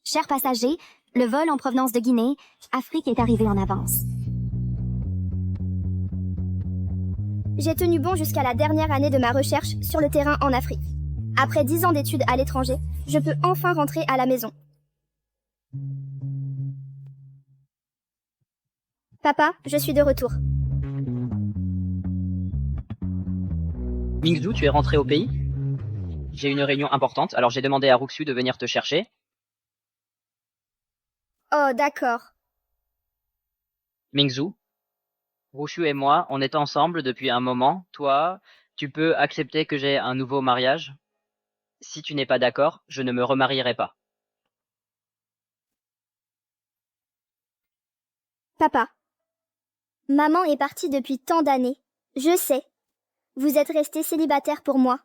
Chers passagers, le vol en provenance de Guinée, Afrique est arrivé en avance. J'ai tenu bon jusqu'à la dernière année de ma recherche sur le terrain en Afrique. Après 10 ans d'études à l'étranger, je peux enfin rentrer à la maison. Papa, je suis de retour. Mingzhu, tu es rentré au pays? J'ai une réunion importante, alors j'ai demandé à Ruxu de venir te chercher. Oh, d'accord. Mingzhu, Ruxu et moi, on est ensemble depuis un moment. Toi, tu peux accepter que j'ai un nouveau mariage? Si tu n'es pas d'accord, je ne me remarierai pas. Papa, maman est partie depuis tant d'années. Je sais. Vous êtes resté célibataire pour moi.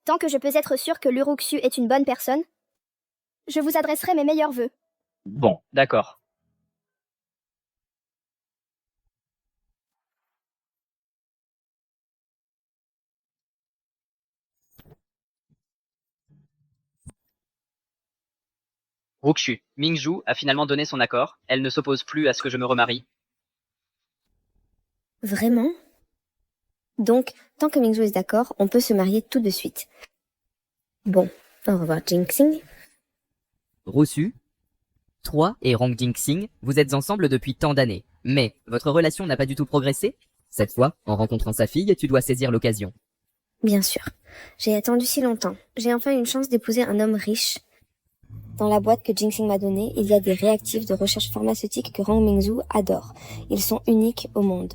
Tant que je peux être sûre que l'Uruxu est une bonne personne, je vous adresserai mes meilleurs vœux. Bon, d'accord. Ruxu, Mingzhu a finalement donné son accord. Elle ne s'oppose plus à ce que je me remarie. Vraiment? Donc, tant que Mingzhu est d'accord, on peut se marier tout de suite. Bon, au revoir Jinxing. Rosu, toi et Rong Jingxing, vous êtes ensemble depuis tant d'années. Mais votre relation n'a pas du tout progressé? Cette fois, en rencontrant sa fille, tu dois saisir l'occasion. Bien sûr. J'ai attendu si longtemps. J'ai enfin une chance d'épouser un homme riche. Dans la boîte que Jinxing m'a donnée, il y a des réactifs de recherche pharmaceutique que Rong Mingzhu adore. Ils sont uniques au monde.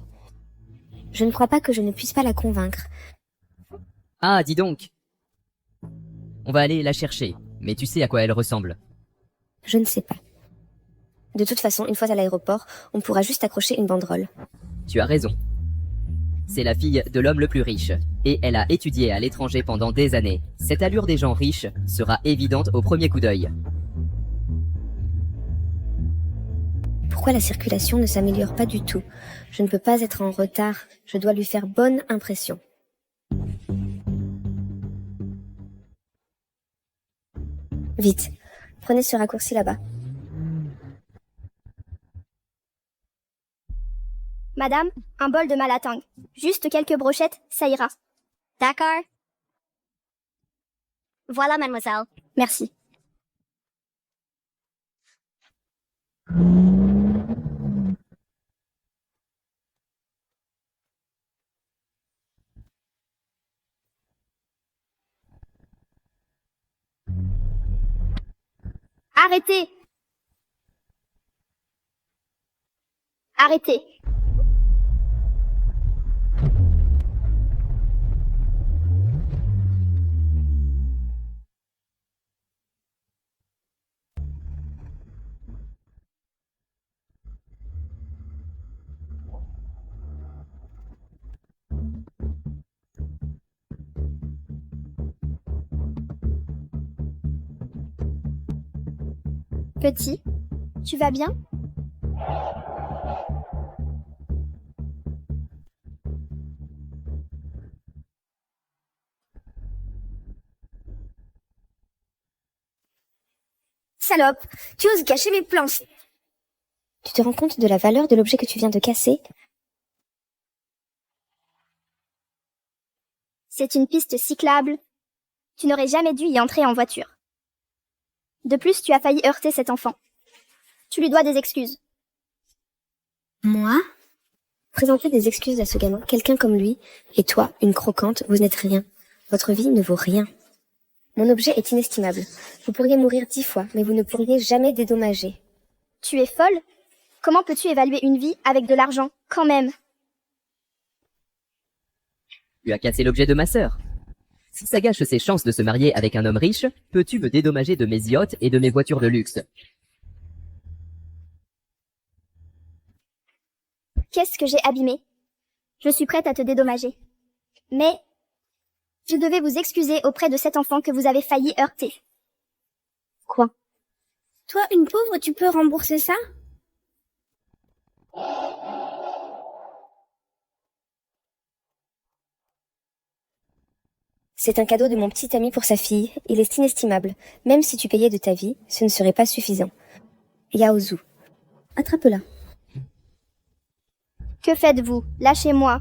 Je ne crois pas que je ne puisse pas la convaincre. Ah, dis donc! On va aller la chercher, mais tu sais à quoi elle ressemble. Je ne sais pas. De toute façon, une fois à l'aéroport, on pourra juste accrocher une banderole. Tu as raison. C'est la fille de l'homme le plus riche, et elle a étudié à l'étranger pendant des années. Cette allure des gens riches sera évidente au premier coup d'œil. Pourquoi la circulation ne s'améliore pas du tout? Je ne peux pas être en retard. Je dois lui faire bonne impression. Vite, prenez ce raccourci là-bas. Madame, un bol de malatang. Juste quelques brochettes, ça ira. D'accord. Voilà, mademoiselle. Merci. Arrêtez! Arrêtez! Petit, tu vas bien? Salope, tu oses cacher mes plans. Tu te rends compte de la valeur de l'objet que tu viens de casser? C'est une piste cyclable. Tu n'aurais jamais dû y entrer en voiture. De plus, tu as failli heurter cet enfant. Tu lui dois des excuses. Moi? Présenter des excuses à ce gamin, quelqu'un comme lui, et toi, une croquante, vous n'êtes rien. Votre vie ne vaut rien. Mon objet est inestimable. Vous pourriez mourir 10 fois, mais vous ne pourriez jamais dédommager. Tu es folle? Comment peux-tu évaluer une vie avec de l'argent, quand même? Tu as cassé l'objet de ma sœur. Si ça gâche ses chances de se marier avec un homme riche, peux-tu me dédommager de mes yachts et de mes voitures de luxe? Qu'est-ce que j'ai abîmé? Je suis prête à te dédommager. Mais je devais vous excuser auprès de cet enfant que vous avez failli heurter. Quoi? Toi, une pauvre, tu peux rembourser ça? C'est un cadeau de mon petit ami pour sa fille. Il est inestimable. Même si tu payais de ta vie, ce ne serait pas suffisant. Yaozu. Attrape-la. Que faites-vous? Lâchez-moi.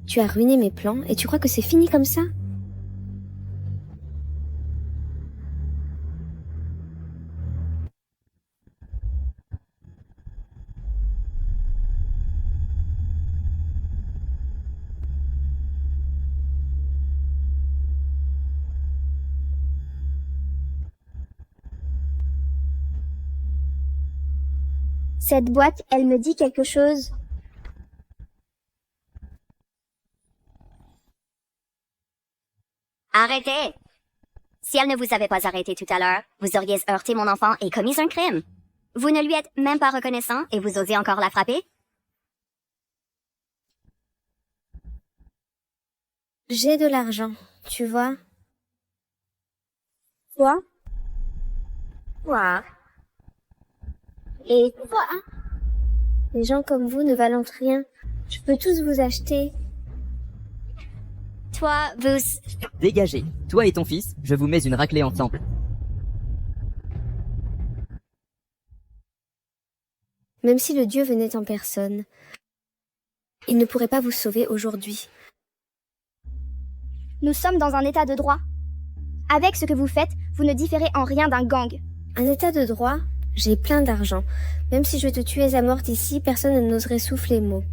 Tu as ruiné mes plans et tu crois que c'est fini comme ça? Cette boîte, elle me dit quelque chose. Arrêtez! Si elle ne vous avait pas arrêté tout à l'heure, vous auriez heurté mon enfant et commis un crime. Vous ne lui êtes même pas reconnaissant et vous osez encore la frapper? J'ai de l'argent, tu vois. Quoi? Quoi? Et toi? Les gens comme vous ne valent rien. Je peux tous vous acheter. Toi, vous... Dégagez. Toi et ton fils, je vous mets une raclée ensemble. Même si le dieu venait en personne, il ne pourrait pas vous sauver aujourd'hui. Nous sommes dans un état de droit. Avec ce que vous faites, vous ne différez en rien d'un gang. Un état de droit? J'ai plein d'argent. Même si je te tuais à mort ici, personne ne n'oserait souffler mot.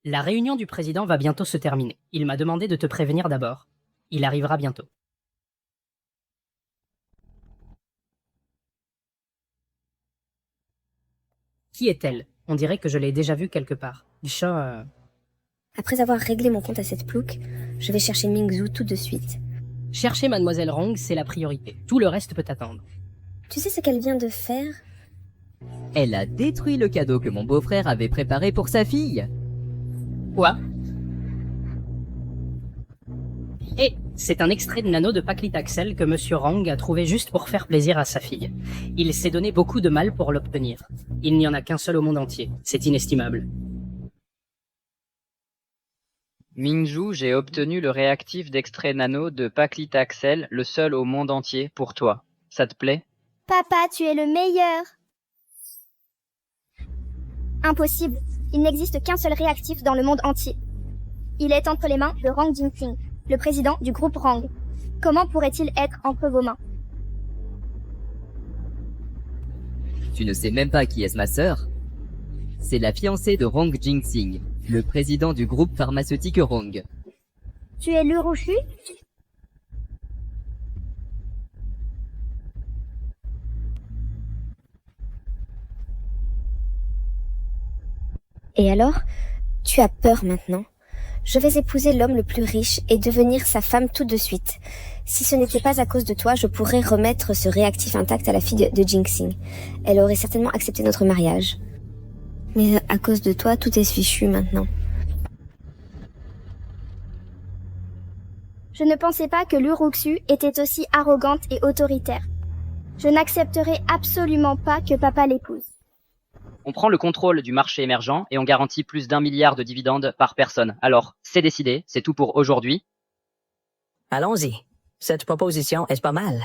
La réunion du président va bientôt se terminer. Il m'a demandé de te prévenir d'abord. Il arrivera bientôt. Qui est-elle? On dirait que je l'ai déjà vue quelque part. Après avoir réglé mon compte à cette plouc, je vais chercher Mingzhu tout de suite. Chercher Mademoiselle Rong, c'est la priorité. Tout le reste peut attendre. Tu sais ce qu'elle vient de faire? Elle a détruit le cadeau que mon beau-frère avait préparé pour sa fille. Quoi? Et c'est un extrait de Nano de Paclitaxel que Monsieur Rang a trouvé juste pour faire plaisir à sa fille. Il s'est donné beaucoup de mal pour l'obtenir. Il n'y en a qu'un seul au monde entier. C'est inestimable. Mingzhu, j'ai obtenu le réactif d'extrait nano de paclitaxel, le seul au monde entier, pour toi. Ça te plaît? Papa, tu es le meilleur. Impossible. Il n'existe qu'un seul réactif dans le monde entier. Il est entre les mains de Rang Jingxing, le président du groupe Rang. Comment pourrait-il être entre vos mains? Tu ne sais même pas qui est ma sœur? C'est la fiancée de Rong Jingxing, le président du groupe pharmaceutique Rong. Tu es l'Urushu? Et alors? Tu as peur maintenant? Je vais épouser l'homme le plus riche et devenir sa femme tout de suite. Si ce n'était pas à cause de toi, je pourrais remettre ce réactif intact à la fille de Jingxing. Elle aurait certainement accepté notre mariage. Mais à cause de toi, tout est fichu maintenant. Je ne pensais pas que l'Uruxu était aussi arrogante et autoritaire. Je n'accepterai absolument pas que papa l'épouse. On prend le contrôle du marché émergent et on garantit plus d'1 milliard de dividendes par personne. Alors, c'est décidé, c'est tout pour aujourd'hui. Allons-y. Cette proposition est pas mal.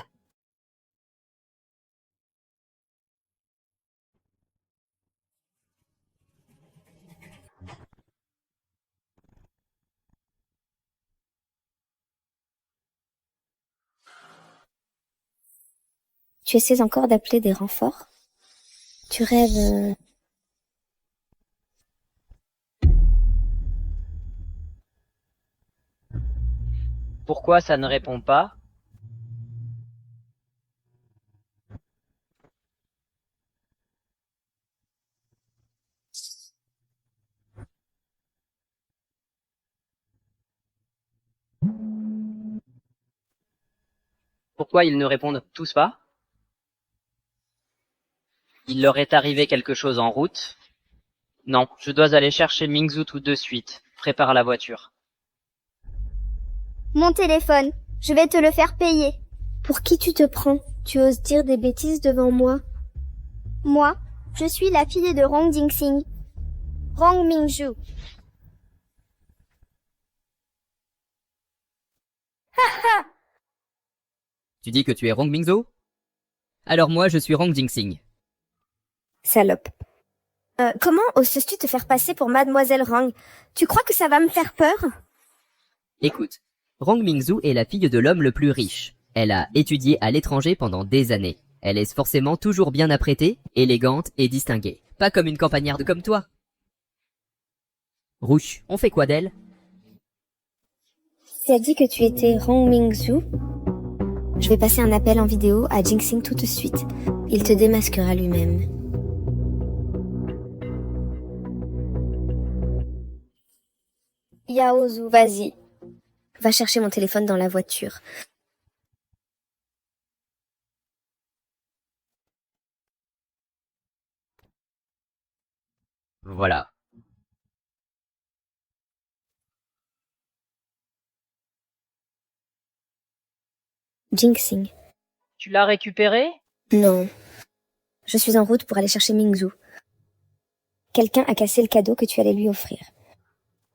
Tu essaies encore d'appeler des renforts? Tu rêves... Pourquoi ça ne répond pas? Pourquoi ils ne répondent tous pas? Il leur est arrivé quelque chose en route? Non, je dois aller chercher Mingzhu tout de suite. Prépare la voiture. Mon téléphone. Je vais te le faire payer. Pour qui tu te prends? Tu oses dire des bêtises devant moi? Moi, je suis la fille de Rong Jingsing. Rong Mingzhu. Tu dis que tu es Rong Mingzhou? Alors moi, je suis Rong Jingsing. Salope. Comment oses-tu te faire passer pour Mademoiselle Rang? Tu crois que ça va me faire peur? Écoute, Rong Mingzhou est la fille de l'homme le plus riche. Elle a étudié à l'étranger pendant des années. Elle est forcément toujours bien apprêtée, élégante et distinguée. Pas comme une campagnarde comme toi. Rouge, on fait quoi d'elle? Tu as dit que tu étais Rong Mingzhou? Je vais passer un appel en vidéo à Jingsing tout de suite. Il te démasquera lui-même. Yaozu, vas-y. Va chercher mon téléphone dans la voiture. Voilà. Jingsing. Tu l'as récupéré? Non. Je suis en route pour aller chercher Mingzhou. Quelqu'un a cassé le cadeau que tu allais lui offrir.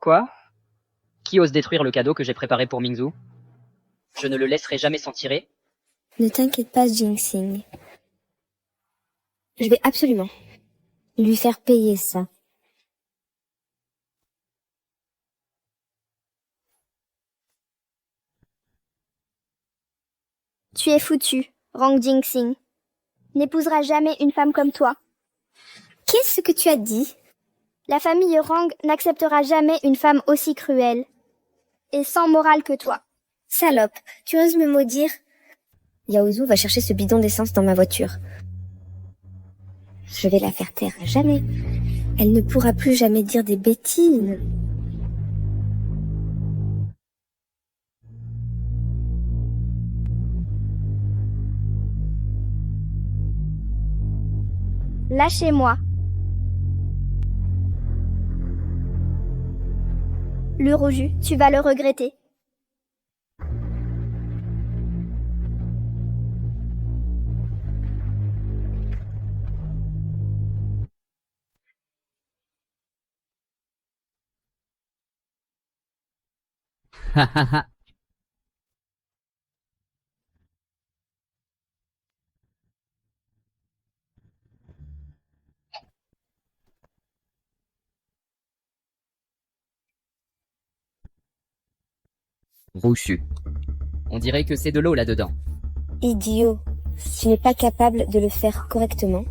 Quoi? Qui ose détruire le cadeau que j'ai préparé pour Mingzhou? Je ne le laisserai jamais s'en tirer. Ne t'inquiète pas, Jingsing. Je vais absolument lui faire payer ça. Tu es foutu, Rong Jingsing. N'épousera jamais une femme comme toi. Qu'est-ce que tu as dit? La famille Rang n'acceptera jamais une femme aussi cruelle et sans morale que toi. Salope, tu oses me maudire? Yaozu va chercher ce bidon d'essence dans ma voiture. Je vais la faire taire à jamais. Elle ne pourra plus jamais dire des bêtises. Lâchez-moi. Le Roju, tu vas le regretter. Ha ha ha. Rouchu. On dirait que c'est de l'eau là-dedans. Idiot, tu n'es pas capable de le faire correctement.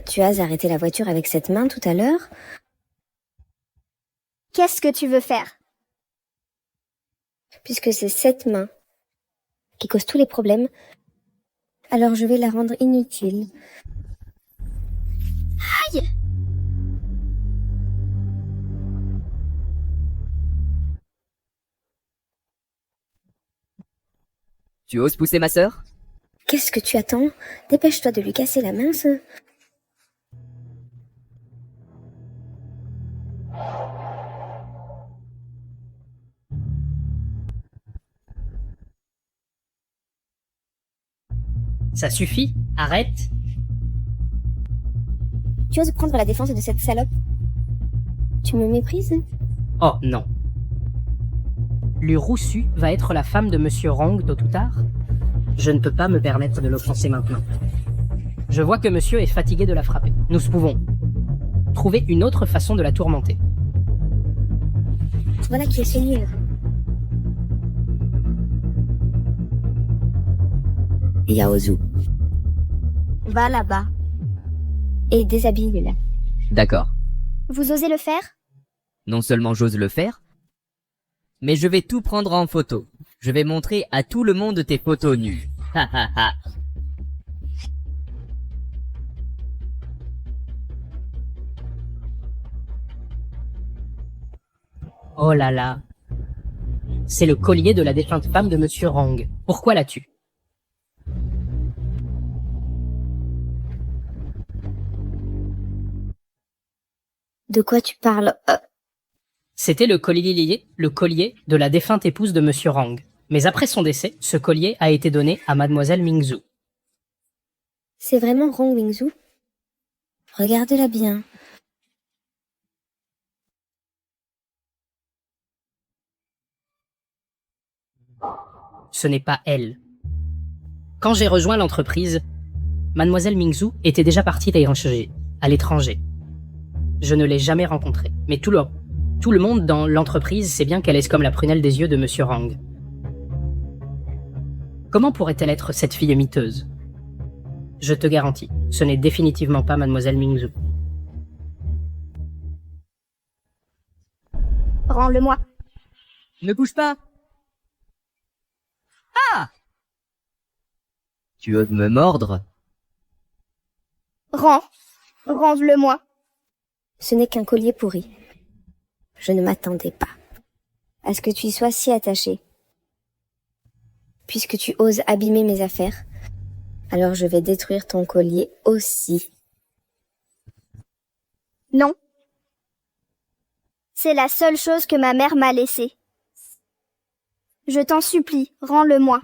Tu as arrêté la voiture avec cette main tout à l'heure? Qu'est-ce que tu veux faire? Puisque c'est cette main qui cause tous les problèmes, alors je vais la rendre inutile. Aïe! Tu oses pousser ma sœur? Qu'est-ce que tu attends? Dépêche-toi de lui casser la main, ça. Ça suffit, arrête. Tu oses prendre la défense de cette salope? Tu me méprises? Oh non. Lu Roussu va être la femme de Monsieur Rong tôt ou tard. Je ne peux pas me permettre de l'offenser maintenant. Je vois que monsieur est fatigué de la frapper. Nous pouvons trouver une autre façon de la tourmenter. Voilà qui est seigneur. Yaozu. Va là-bas. Et déshabille-la. D'accord. Vous osez le faire? Non seulement j'ose le faire, mais je vais tout prendre en photo. Je vais montrer à tout le monde tes photos nues. Ha ha ha. Oh là là. C'est le collier de la défunte femme de Monsieur Rong. Pourquoi l'as-tu? De quoi tu parles? C'était le collier de la défunte épouse de Monsieur Rang. Mais après son décès, ce collier a été donné à Mademoiselle Mingzhu. C'est vraiment Rong Mingzhu? Regarde-la bien. Ce n'est pas elle. Quand j'ai rejoint l'entreprise, Mademoiselle Mingzhu était déjà partie à l'étranger. Je ne l'ai jamais rencontrée, mais tout le monde dans l'entreprise sait bien qu'elle est comme la prunelle des yeux de Monsieur Rang. Comment pourrait-elle être cette fille miteuse? Je te garantis, ce n'est définitivement pas Mademoiselle Mingzhu. Rends-le-moi. Ne bouge pas! Tu oses me mordre? Rends-le-moi. Ce n'est qu'un collier pourri. Je ne m'attendais pas à ce que tu y sois si attaché. Puisque tu oses abîmer mes affaires, alors je vais détruire ton collier aussi. Non. C'est la seule chose que ma mère m'a laissée. Je t'en supplie, rends-le-moi.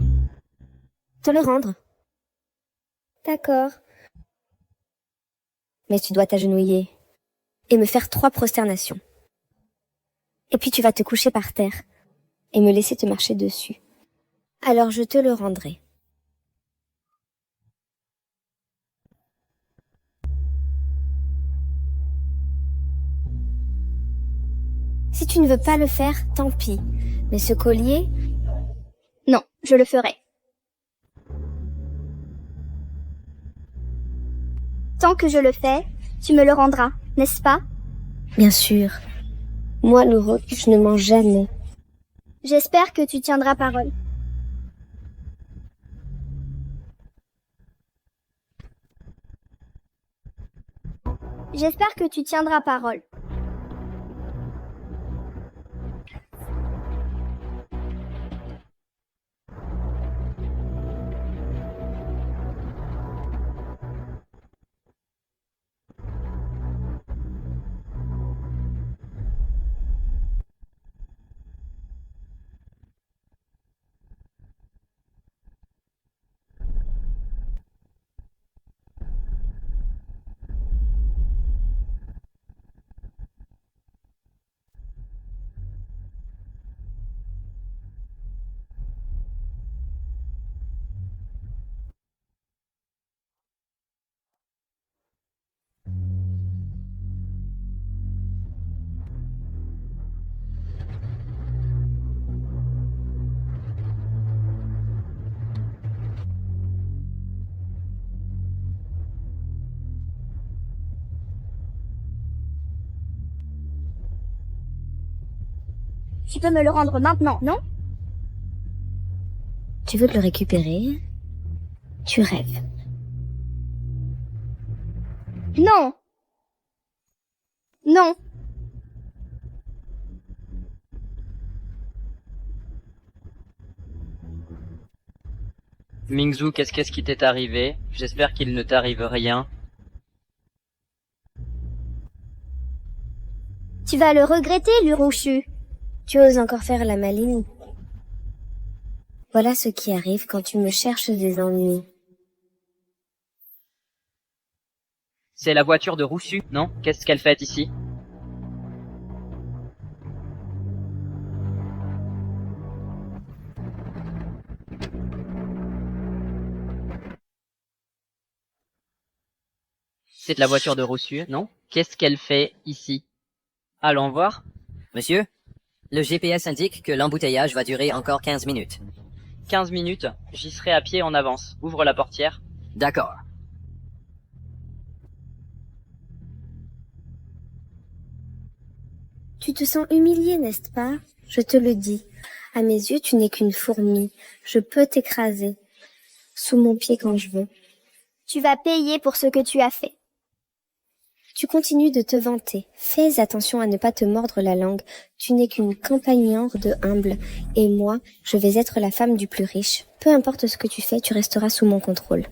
Te le rendre? D'accord. Mais tu dois t'agenouiller et me faire 3 prosternations. Et puis tu vas te coucher par terre et me laisser te marcher dessus. Alors je te le rendrai. Si tu ne veux pas le faire, tant pis. Mais ce collier... Non, je le ferai. Tant que je le fais, tu me le rendras, n'est-ce pas? Bien sûr. Moi, le roc, je ne mange jamais. J'espère que tu tiendras parole. J'espère que tu tiendras parole. Tu peux me le rendre maintenant, non? Tu veux le récupérer? Tu rêves. Non! Non! Mingzhu, qu'est-ce qui t'est arrivé? J'espère qu'il ne t'arrive rien. Tu vas le regretter, Lurouchu. Tu oses encore faire la maline? Voilà ce qui arrive quand tu me cherches des ennuis. C'est la voiture de Roussu, non? Qu'est-ce qu'elle fait ici? C'est la voiture de Roussu, non? Qu'est-ce qu'elle fait ici? Allons voir. Monsieur, le GPS indique que l'embouteillage va durer encore 15 minutes. 15 minutes, j'y serai à pied en avance. Ouvre la portière. D'accord. Tu te sens humilié, n'est-ce pas? Je te le dis. À mes yeux, tu n'es qu'une fourmi. Je peux t'écraser sous mon pied quand je veux. Tu vas payer pour ce que tu as fait. Tu continues de te vanter. Fais attention à ne pas te mordre la langue. Tu n'es qu'une campagnarde de humble. Et moi, je vais être la femme du plus riche. Peu importe ce que tu fais, tu resteras sous mon contrôle.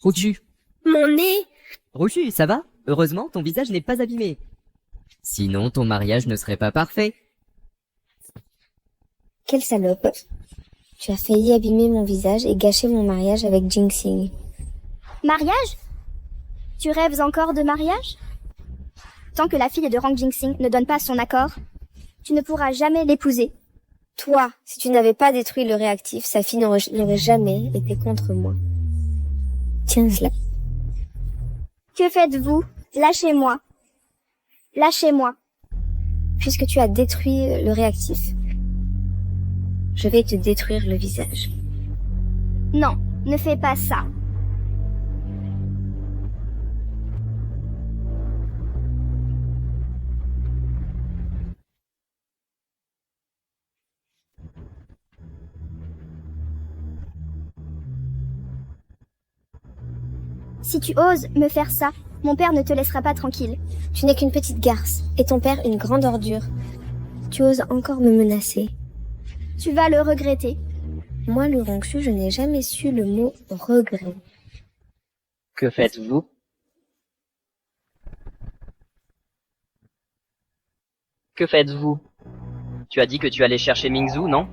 Roussu, Mon nez! Rochu, ça va? Heureusement, ton visage n'est pas abîmé. Sinon, ton mariage ne serait pas parfait. Quelle salope. Tu as failli abîmer mon visage et gâcher mon mariage avec Jinxing. Mariage? Tu rêves encore de mariage? Tant que la fille de Rang Jinxing ne donne pas son accord, tu ne pourras jamais l'épouser. Toi, si tu n'avais pas détruit le réactif, sa fille n'aurait jamais été contre moi. Tiens-la. Que faites-vous? Lâchez-moi. Lâchez-moi. Puisque tu as détruit le réactif, je vais te détruire le visage. Non, ne fais pas ça. Si tu oses me faire ça, mon père ne te laissera pas tranquille. Tu n'es qu'une petite garce, et ton père une grande ordure. Tu oses encore me menacer. Tu vas le regretter. Moi, le Rongsu, je n'ai jamais su le mot regret. Que faites-vous? Que faites-vous? Tu as dit que tu allais chercher Mingzu, non?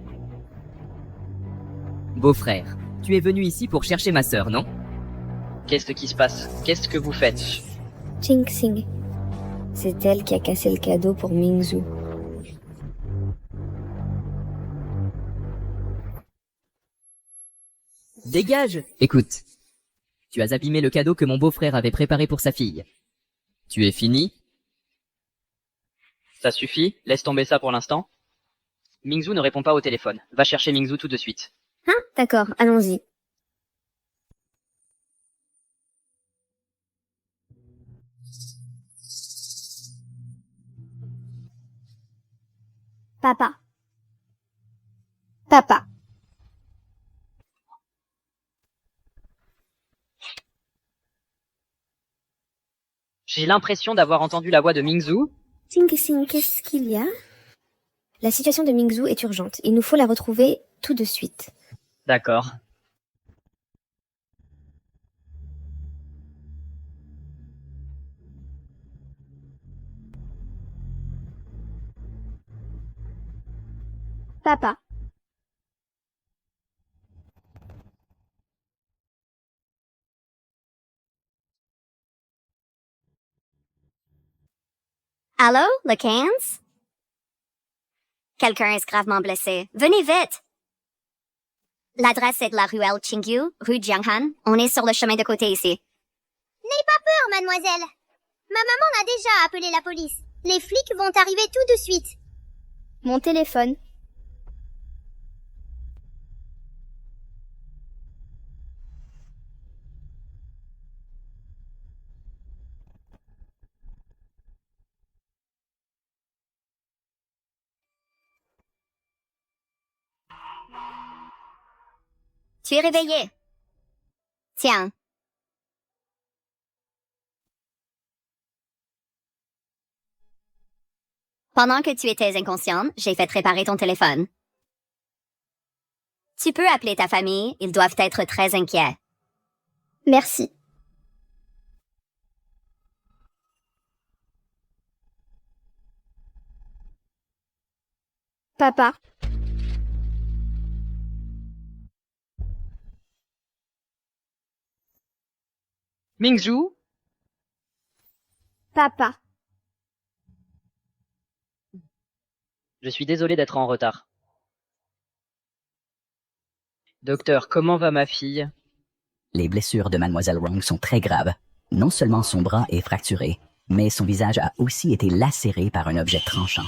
Beau-frère, tu es venu ici pour chercher ma sœur, non? Qu'est-ce qui se passe? Qu'est-ce que vous faites? Jinxing. C'est elle qui a cassé le cadeau pour Mingzu. Dégage! Écoute, tu as abîmé le cadeau que mon beau-frère avait préparé pour sa fille. Tu es fini? Ça suffit, laisse tomber ça pour l'instant. Mingzu ne répond pas au téléphone. Va chercher Mingzu tout de suite. Hein? D'accord, allons-y. Papa. Papa. J'ai l'impression d'avoir entendu la voix de Mingzu. Jinxing, qu'est-ce qu'il y a? La situation de Mingzu est urgente. Il nous faut la retrouver tout de suite. D'accord. Papa. Allô, le 15? Quelqu'un est gravement blessé. Venez vite! L'adresse est de la ruelle Qingyu, rue Jianghan. On est sur le chemin de côté ici. N'ayez pas peur, mademoiselle. Ma maman a déjà appelé la police. Les flics vont arriver tout de suite. Mon téléphone. Tu es réveillé. Tiens. Pendant que tu étais inconsciente, j'ai fait réparer ton téléphone. Tu peux appeler ta famille, ils doivent être très inquiets. Merci. Papa. Mingzu? Papa. Je suis désolé d'être en retard. Docteur, comment va ma fille? Les blessures de Mademoiselle Wrong sont très graves. Non seulement son bras est fracturé, mais son visage a aussi été lacéré par un objet tranchant.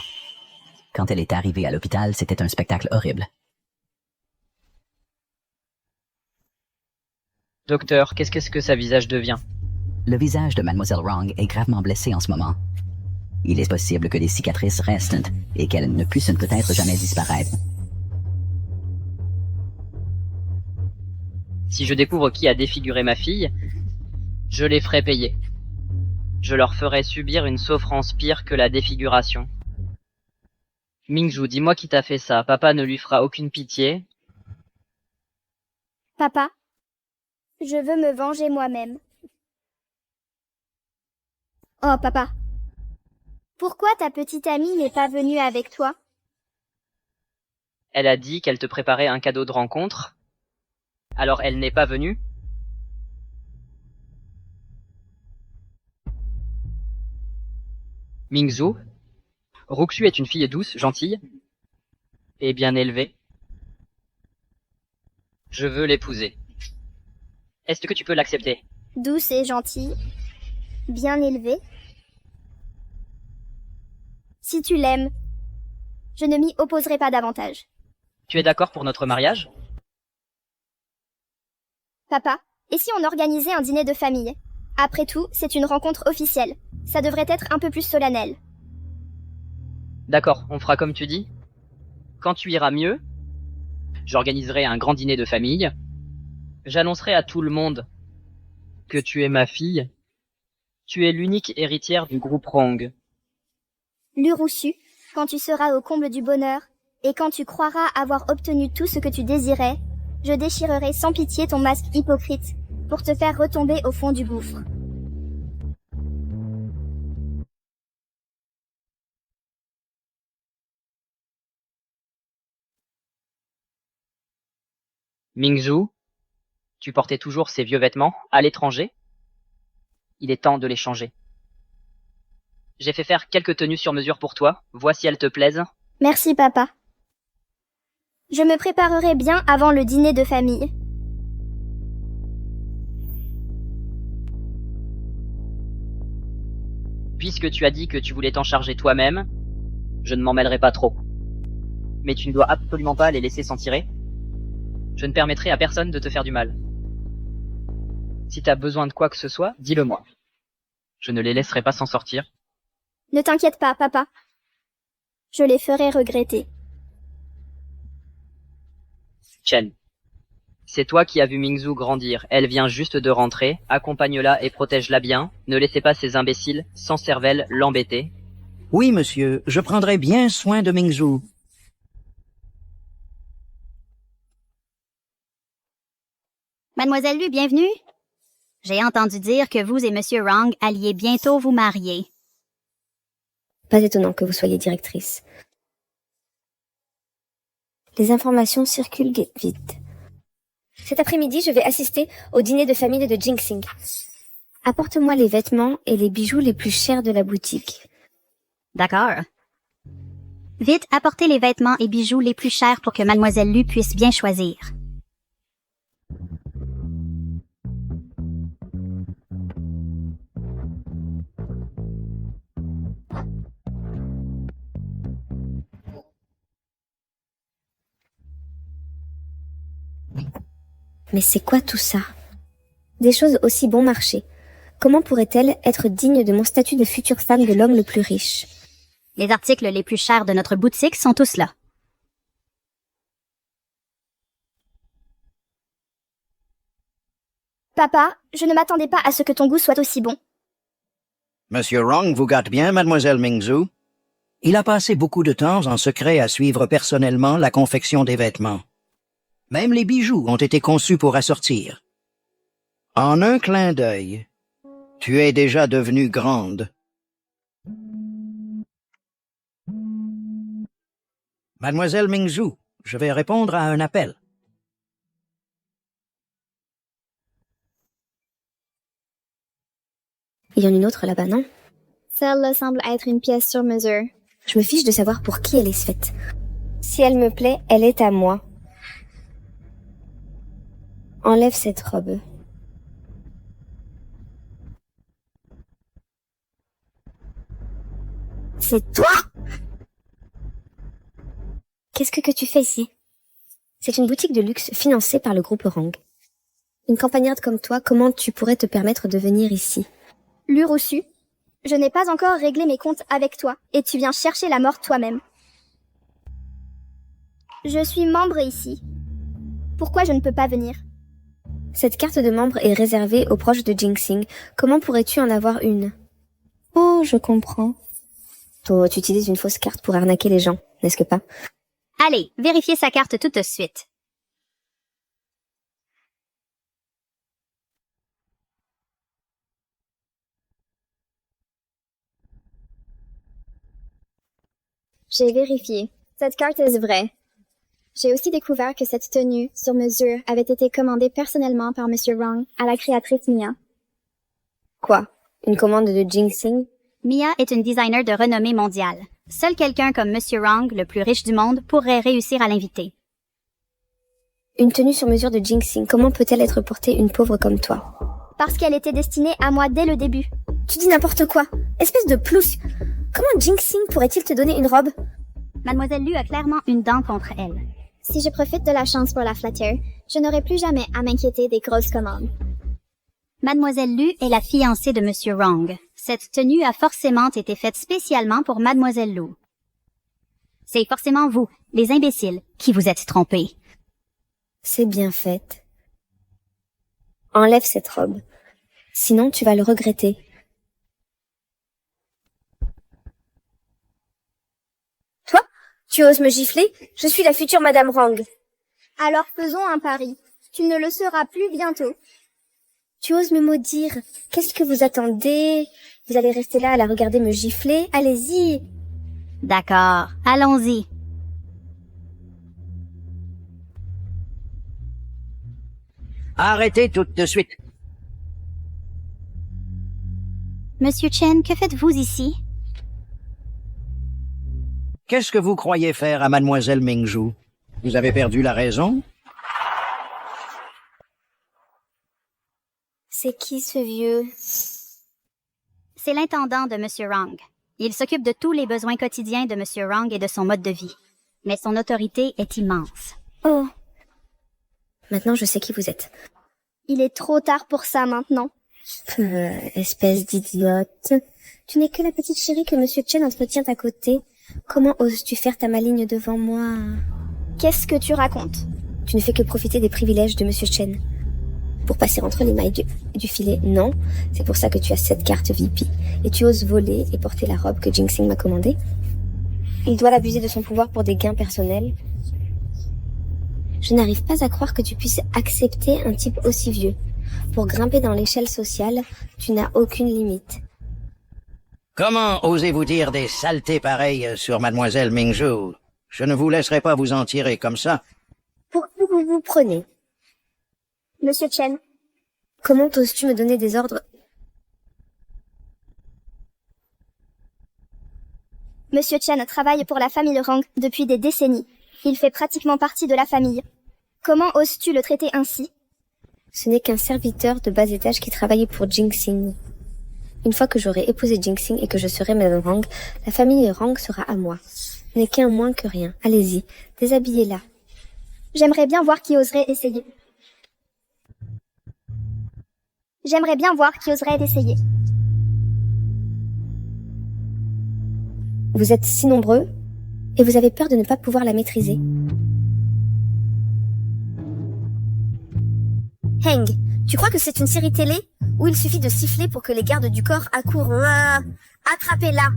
Quand elle est arrivée à l'hôpital, c'était un spectacle horrible. Docteur, qu'est-ce que sa visage devient? Le visage de Mademoiselle Wrong est gravement blessé en ce moment. Il est possible que les cicatrices restent et qu'elles ne puissent peut-être jamais disparaître. Si je découvre qui a défiguré ma fille, je les ferai payer. Je leur ferai subir une souffrance pire que la défiguration. Mingzu, dis-moi qui t'a fait ça. Papa ne lui fera aucune pitié. Papa. Je veux me venger moi-même. Oh, papa. Pourquoi ta petite amie n'est pas venue avec toi? Elle a dit qu'elle te préparait un cadeau de rencontre. Alors elle n'est pas venue? Mingzhu, Ruxu est une fille douce, gentille et bien élevée. Je veux l'épouser. Est-ce que tu peux l'accepter? Douce et gentille. Bien élevée. Si tu l'aimes, je ne m'y opposerai pas davantage. Tu es d'accord pour notre mariage? Papa, et si on organisait un dîner de famille? Après tout, c'est une rencontre officielle. Ça devrait être un peu plus solennel. D'accord, on fera comme tu dis. Quand tu iras mieux, j'organiserai un grand dîner de famille. J'annoncerai à tout le monde que tu es ma fille. Tu es l'unique héritière du groupe Rong. Luroussu, quand tu seras au comble du bonheur, et quand tu croiras avoir obtenu tout ce que tu désirais, je déchirerai sans pitié ton masque hypocrite, pour te faire retomber au fond du gouffre. Mingzhu, tu portais toujours ces vieux vêtements à l'étranger? Il est temps de les changer. J'ai fait faire quelques tenues sur mesure pour toi. Vois si elles te plaisent. Merci, papa. Je me préparerai bien avant le dîner de famille. Puisque tu as dit que tu voulais t'en charger toi-même, je ne m'en mêlerai pas trop. Mais tu ne dois absolument pas les laisser s'en tirer. Je ne permettrai à personne de te faire du mal. Si t'as besoin de quoi que ce soit, dis-le-moi. Je ne les laisserai pas s'en sortir. Ne t'inquiète pas, papa. Je les ferai regretter. Chen, c'est toi qui as vu Mingzhu grandir. Elle vient juste de rentrer. Accompagne-la et protège-la bien. Ne laissez pas ces imbéciles sans cervelle l'embêter. Oui, monsieur, je prendrai bien soin de Mingzhu. Mademoiselle Lu, bienvenue. J'ai entendu dire que vous et Monsieur Rong alliez bientôt vous marier. Pas étonnant que vous soyez directrice. Les informations circulent vite. Cet après-midi, je vais assister au dîner de famille de Jinxing. Apporte-moi les vêtements et les bijoux les plus chers de la boutique. D'accord. Vite, apportez les vêtements et bijoux les plus chers pour que Mademoiselle Lu puisse bien choisir. Mais c'est quoi tout ça? Des choses aussi bon marché. Comment pourrait-elle être digne de mon statut de future femme de l'homme le plus riche? Les articles les plus chers de notre boutique sont tous là. Papa, je ne m'attendais pas à ce que ton goût soit aussi bon. Monsieur Rong vous gâte bien, mademoiselle Mingzhu. Il a passé beaucoup de temps en secret à suivre personnellement la confection des vêtements. Même les bijoux ont été conçus pour assortir. En un clin d'œil, tu es déjà devenue grande. Mademoiselle Mingzhu, je vais répondre à un appel. Il y en a une autre là-bas, non? Celle-là semble être une pièce sur mesure. Je me fiche de savoir pour qui elle est faite. Si elle me plaît, elle est à moi. Enlève cette robe. C'est toi? Qu'est-ce que tu fais ici? C'est une boutique de luxe financée par le groupe Rang. Une campagnarde comme toi, comment tu pourrais te permettre de venir ici? Luroussu, je n'ai pas encore réglé mes comptes avec toi, et tu viens chercher la mort toi-même. Je suis membre ici. Pourquoi je ne peux pas venir? Cette carte de membre est réservée aux proches de Jinxing. Comment pourrais-tu en avoir une? Oh, je comprends. Toi, tu utilises une fausse carte pour arnaquer les gens, n'est-ce que pas? Allez, vérifiez sa carte tout de suite. J'ai vérifié. Cette carte est vraie. J'ai aussi découvert que cette tenue, sur mesure, avait été commandée personnellement par Monsieur Wrong à la créatrice Mia. Quoi? Une commande de Jinxing? Mia est une designer de renommée mondiale. Seul quelqu'un comme Monsieur Wrong, le plus riche du monde, pourrait réussir à l'inviter. Une tenue sur mesure de Jinxing, comment peut-elle être portée une pauvre comme toi? Parce qu'elle était destinée à moi dès le début. Tu dis n'importe quoi. Espèce de plousse. Comment Jinxing pourrait-il te donner une robe? Mademoiselle Lu a clairement une dent contre elle. Si je profite de la chance pour la flatter, je n'aurai plus jamais à m'inquiéter des grosses commandes. Mademoiselle Lu est la fiancée de Monsieur Wrong. Cette tenue a forcément été faite spécialement pour Mademoiselle Lu. C'est forcément vous, les imbéciles, qui vous êtes trompés. C'est bien fait. Enlève cette robe. Sinon, tu vas le regretter. Toi? Tu oses me gifler? Je suis la future Madame Wrong. Alors faisons un pari. Tu ne le seras plus bientôt. Tu oses me maudire. Qu'est-ce que vous attendez? Vous allez rester là à la regarder me gifler? Allez-y. D'accord, allons-y. Arrêtez tout de suite. Monsieur Chen, que faites-vous ici? Qu'est-ce que vous croyez faire à Mademoiselle Mingzhu? Vous avez perdu la raison? C'est qui ce vieux? C'est l'intendant de Monsieur Wrong. Il s'occupe de tous les besoins quotidiens de Monsieur Wrong et de son mode de vie. Mais son autorité est immense. Oh. Maintenant, je sais qui vous êtes. Il est trop tard pour ça maintenant. Espèce d'idiote. Tu n'es que la petite chérie que Monsieur Chen entretient à côté. Comment oses-tu faire ta maligne devant moi? Qu'est-ce que tu racontes? Tu ne fais que profiter des privilèges de Monsieur Chen. Pour passer entre les mailles du filet, non. C'est pour ça que tu as cette carte VIP. Et tu oses voler et porter la robe que Jinxing m'a commandée. Il doit abuser de son pouvoir pour des gains personnels. Je n'arrive pas à croire que tu puisses accepter un type aussi vieux. Pour grimper dans l'échelle sociale, tu n'as aucune limite. Comment osez-vous dire des saletés pareilles sur Mademoiselle Mingzhu? Je ne vous laisserai pas vous en tirer comme ça. Pour qui vous vous prenez? Monsieur Chen. Comment oses-tu me donner des ordres? Monsieur Chen travaille pour la famille Wrong depuis des décennies. Il fait pratiquement partie de la famille. Comment oses-tu le traiter ainsi? Ce n'est qu'un serviteur de bas étage qui travaillait pour Jinxing. Une fois que j'aurai épousé Jinxing et que je serai Madame Wrong, la famille Wrong sera à moi. Ce n'est qu'un moins que rien. Allez-y, déshabillez-la. J'aimerais bien voir qui oserait essayer. J'aimerais bien voir qui oserait essayer. Vous êtes si nombreux, et vous avez peur de ne pas pouvoir la maîtriser. Heng, tu crois que c'est une série télé où il suffit de siffler pour que les gardes du corps accourent? Attrapez-la!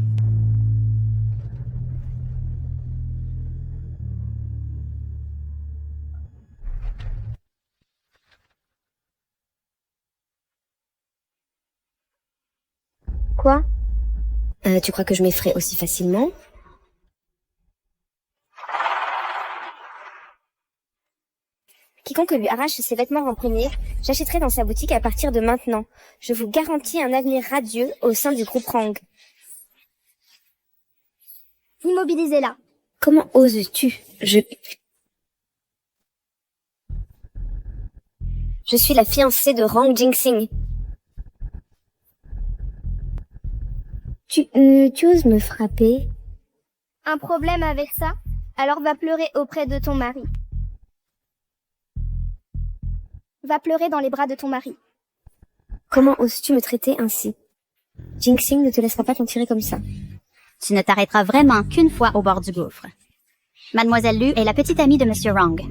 Quoi? Tu crois que je m'effraie aussi facilement? Quiconque lui arrache ses vêtements en premier, j'achèterai dans sa boutique à partir de maintenant. Je vous garantis un avenir radieux au sein du groupe Wrong. Immobilisez-la. Comment oses-tu? Je suis la fiancée de Wrong Jinxing. Tu oses me frapper? Un problème avec ça? Alors va pleurer auprès de ton mari. Va pleurer dans les bras de ton mari. Comment oses-tu me traiter ainsi? Jinxing ne te laissera pas t'en tirer comme ça. Tu ne t'arrêteras vraiment qu'une fois au bord du gouffre. Mademoiselle Lu est la petite amie de Monsieur Wrong.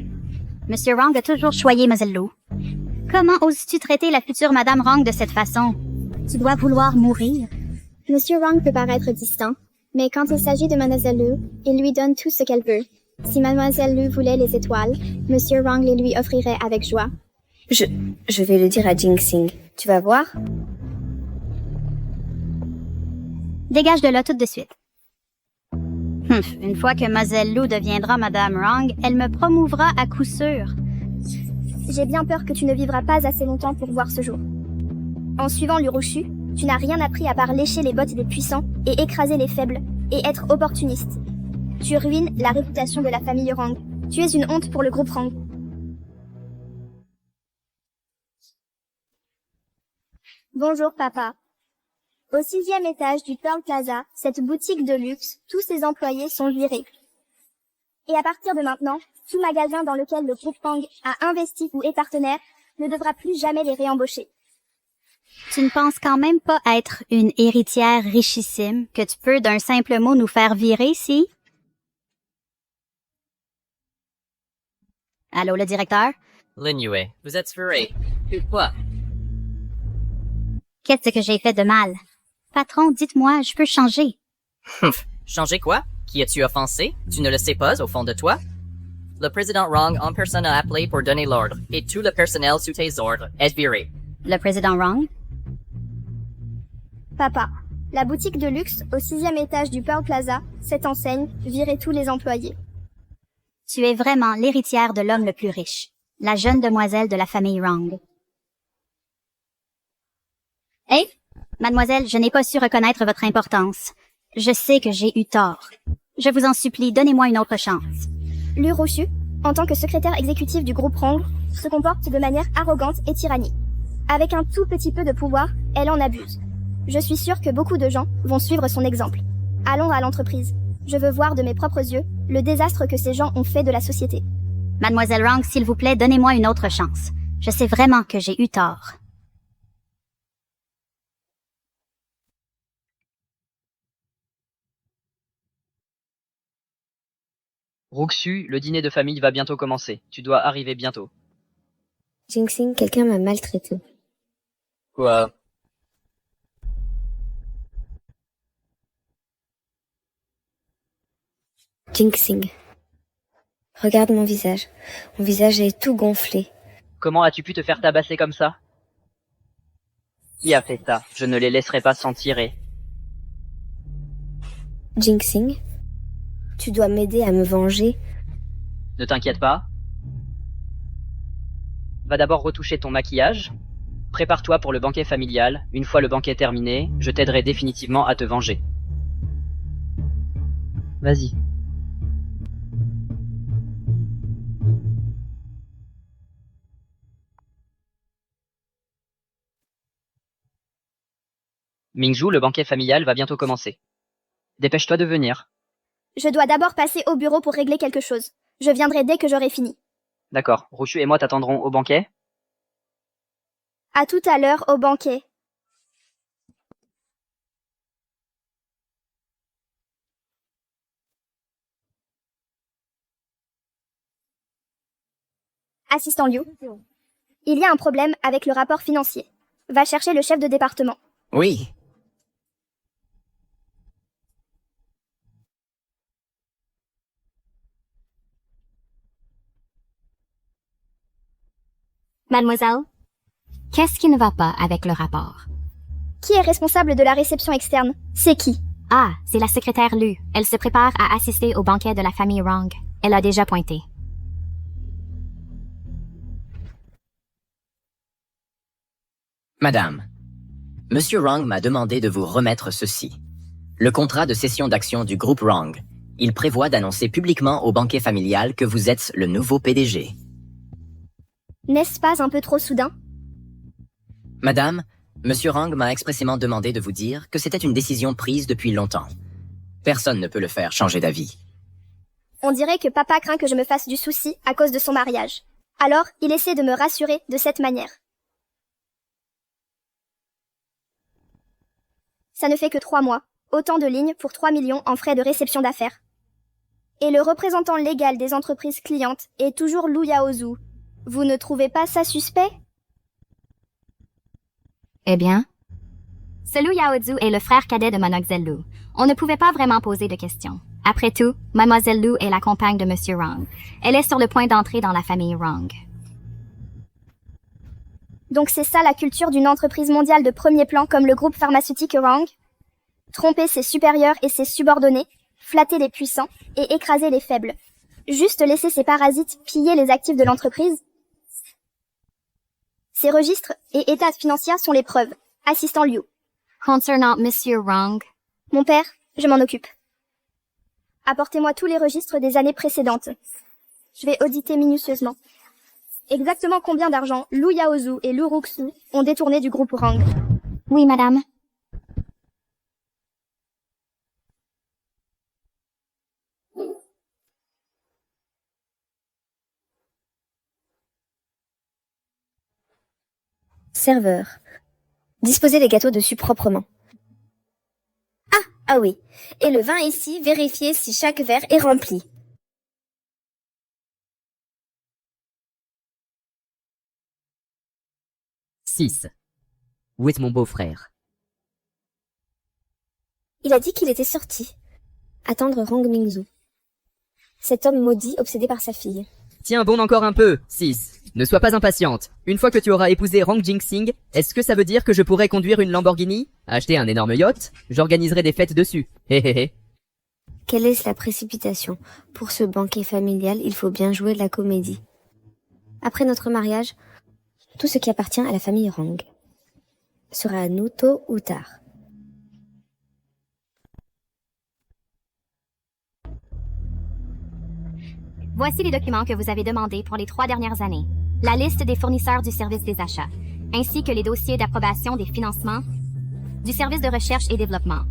Monsieur Wrong a toujours choyé Mademoiselle Lu. Comment oses-tu traiter la future Madame Wrong de cette façon? Tu dois vouloir mourir. Monsieur Wrong peut paraître distant, mais quand il s'agit de Mademoiselle Lu, il lui donne tout ce qu'elle veut. Si Mademoiselle Lu voulait les étoiles, Monsieur Wrong les lui offrirait avec joie. Je vais le dire à Jinxing. Tu vas voir? Dégage de là tout de suite. Une fois que Mademoiselle Lou deviendra Madame Wrong, elle me promouvra à coup sûr. J'ai bien peur que tu ne vivras pas assez longtemps pour voir ce jour. En suivant l'Uruchu, tu n'as rien appris à part lécher les bottes des puissants et écraser les faibles, et être opportuniste. Tu ruines la réputation de la famille Wrong. Tu es une honte pour le groupe Wrong. Bonjour papa. Au 6e étage du Pearl Plaza, cette boutique de luxe, tous ses employés sont virés. Et à partir de maintenant, tout magasin dans lequel le groupe Wrong a investi ou est partenaire ne devra plus jamais les réembaucher. Tu ne penses quand même pas être une héritière richissime que tu peux d'un simple mot nous faire virer, si? Allô, le directeur? Lin Yue, vous êtes furé. Quoi? Qu'est-ce que j'ai fait de mal? Patron, dites-moi, je peux changer. Changer quoi? Qui as-tu offensé? Tu ne le sais pas au fond de toi? Le président Wrong en personne a appelé pour donner l'ordre, et tout le personnel sous tes ordres est viré. Le président Wrong? Papa, la boutique de luxe au 6e étage du Pearl Plaza, cette enseigne, virait tous les employés. Tu es vraiment l'héritière de l'homme le plus riche, la jeune demoiselle de la famille Wrong. Hey, mademoiselle, je n'ai pas su reconnaître votre importance. Je sais que j'ai eu tort. Je vous en supplie, donnez-moi une autre chance. L'Uruchu, en tant que secrétaire exécutif du groupe Wrong, se comporte de manière arrogante et tyrannique. Avec un tout petit peu de pouvoir, elle en abuse. Je suis sûre que beaucoup de gens vont suivre son exemple. Allons à l'entreprise. Je veux voir de mes propres yeux le désastre que ces gens ont fait de la société. Mademoiselle Wrong, s'il vous plaît, donnez-moi une autre chance. Je sais vraiment que j'ai eu tort. Roxu, le dîner de famille va bientôt commencer. Tu dois arriver bientôt. Jinxing, quelqu'un m'a maltraité. Quoi? Jinxing. Regarde mon visage. Mon visage est tout gonflé. Comment as-tu pu te faire tabasser comme ça? Qui a fait ça? Je ne les laisserai pas s'en tirer. Jinxing, tu dois m'aider à me venger. Ne t'inquiète pas. Va d'abord retoucher ton maquillage. Prépare-toi pour le banquet familial. Une fois le banquet terminé, je t'aiderai définitivement à te venger. Vas-y. Mingzhu, le banquet familial va bientôt commencer. Dépêche-toi de venir. Je dois d'abord passer au bureau pour régler quelque chose. Je viendrai dès que j'aurai fini. D'accord, Rochu et moi t'attendrons au banquet. À tout à l'heure au banquet. Assistant Liu, il y a un problème avec le rapport financier. Va chercher le chef de département. Oui. Mademoiselle, qu'est-ce qui ne va pas avec le rapport? Qui est responsable de la réception externe? C'est qui? Ah, c'est la secrétaire Lu. Elle se prépare à assister au banquet de la famille Wrong. Elle a déjà pointé. Madame, Monsieur Wrong m'a demandé de vous remettre ceci. Le contrat de cession d'actions du groupe Wrong. Il prévoit d'annoncer publiquement au banquet familial que vous êtes le nouveau PDG. N'est-ce pas un peu trop soudain? Madame, Monsieur Wrong m'a expressément demandé de vous dire que c'était une décision prise depuis longtemps. Personne ne peut le faire changer d'avis. On dirait que papa craint que je me fasse du souci à cause de son mariage. Alors, il essaie de me rassurer de cette manière. Ça ne fait que 3 mois. Autant de lignes pour 3 millions en frais de réception d'affaires. Et le représentant légal des entreprises clientes est toujours Lu Yaozhu. Vous ne trouvez pas ça suspect? Eh bien? Ce Lu Yaozhu est le frère cadet de Mademoiselle Lu. On ne pouvait pas vraiment poser de questions. Après tout, Mademoiselle Lu est la compagne de Monsieur Wrong. Elle est sur le point d'entrer dans la famille Wrong. Donc c'est ça la culture d'une entreprise mondiale de premier plan comme le groupe pharmaceutique Wrong? Tromper ses supérieurs et ses subordonnés, flatter les puissants et écraser les faibles. Juste laisser ces parasites piller les actifs de l'entreprise. Ces registres et états financiers sont les preuves. Assistant Liu. Concernant Monsieur Wrong, Mon père, je m'en occupe. Apportez-moi tous les registres des années précédentes. Je vais auditer minutieusement. Exactement combien d'argent Lu Yaozu et Lu Ruxu ont détourné du groupe Rang? oui, madame. Serveur. Disposez les gâteaux dessus proprement. Ah oui. Et le vin ici, vérifiez si chaque verre est rempli. « 6. Où est mon beau-frère? Il a dit qu'il était sorti. Attendre Rong Mingzu. Cet homme maudit obsédé par sa fille. Tiens bon encore un peu, 6. Ne sois pas impatiente. Une fois que tu auras épousé Rang Jing-Sing, est-ce que ça veut dire que je pourrai conduire une Lamborghini? Acheter un énorme yacht? J'organiserai des fêtes dessus. Hé hé hé. Quelle est la précipitation? Pour ce banquet familial, il faut bien jouer de la comédie. Après notre mariage, tout ce qui appartient à la famille Rang sera à nous tôt ou tard. Voici les documents que vous avez demandés pour les 3 dernières années. La liste des fournisseurs du service des achats, ainsi que les dossiers d'approbation des financements du service de recherche et développement.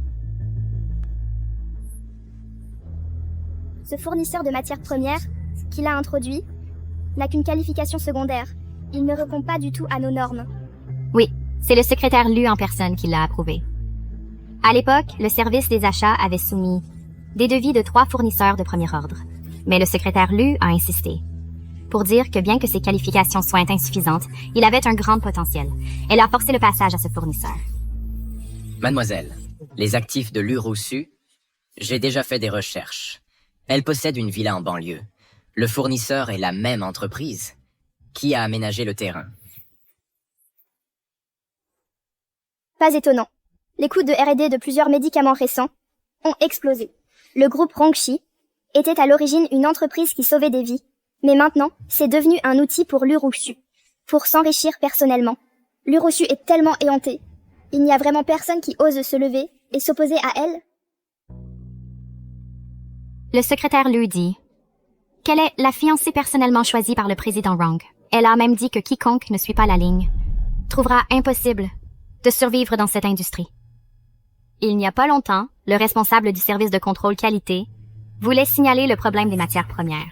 Ce fournisseur de matières premières, qu'il a introduit, n'a qu'une qualification secondaire. Il ne répond pas du tout à nos normes. Oui, c'est le secrétaire Lu en personne qui l'a approuvé. À l'époque, le service des achats avait soumis des devis de 3 fournisseurs de premier ordre. Mais le secrétaire Lu a insisté pour dire que bien que ses qualifications soient insuffisantes, il avait un grand potentiel. Elle a forcé le passage à ce fournisseur. Mademoiselle, les actifs de Lu Ruxu, j'ai déjà fait des recherches. Elle possède une villa en banlieue. Le fournisseur est la même entreprise. Qui a aménagé le terrain? Pas étonnant. Les coûts de R&D de plusieurs médicaments récents ont explosé. Le groupe Rongshi était à l'origine une entreprise qui sauvait des vies. Mais maintenant, c'est devenu un outil pour Lu Ruxu, pour s'enrichir personnellement. Lu Ruxu est tellement éhontée. Il n'y a vraiment personne qui ose se lever et s'opposer à elle. Le secrétaire Lu dit qu'elle est la fiancée personnellement choisie par le président Rong. Elle a même dit que quiconque ne suit pas la ligne trouvera impossible de survivre dans cette industrie. Il n'y a pas longtemps, le responsable du service de contrôle qualité voulait signaler le problème des matières premières.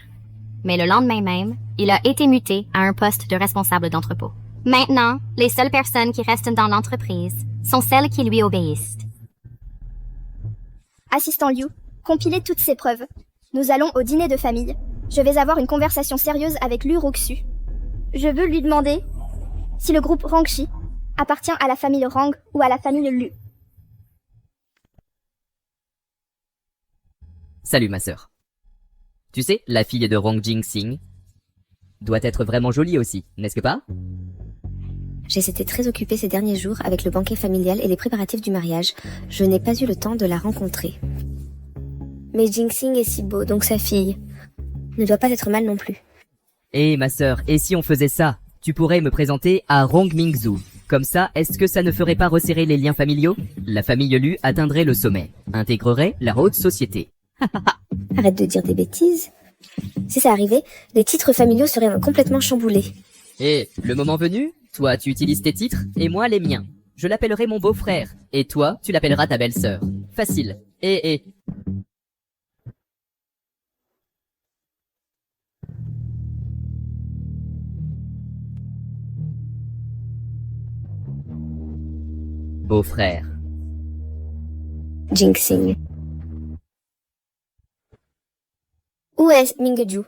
Mais le lendemain même, il a été muté à un poste de responsable d'entrepôt. Maintenant, les seules personnes qui restent dans l'entreprise sont celles qui lui obéissent. Assistant Liu, compilez toutes ces preuves. Nous allons au dîner de famille. Je vais avoir une conversation sérieuse avec Lu Ruxu. Je veux lui demander si le groupe Rangshi appartient à la famille Rang ou à la famille Lu. Salut ma sœur. Tu sais, la fille de Rong Jing-Sing doit être vraiment jolie aussi, n'est-ce que pas? J'ai été très occupée ces derniers jours avec le banquet familial et les préparatifs du mariage. Je n'ai pas eu le temps de la rencontrer. Mais Jing-Sing est si beau, donc sa fille ne doit pas être mal non plus. Eh ma sœur, et si on faisait ça? Tu pourrais me présenter à Rong Mingzu. Comme ça, est-ce que ça ne ferait pas resserrer les liens familiaux? La famille Lu atteindrait le sommet, intégrerait la haute société. Arrête de dire des bêtises. Si ça arrivait, les titres familiaux seraient complètement chamboulés. Et le moment venu, toi tu utilises tes titres et moi les miens. Je l'appellerai mon beau-frère et toi tu l'appelleras ta belle-sœur. Facile. Et beau-frère. Jing-Sing. Où est Mingju?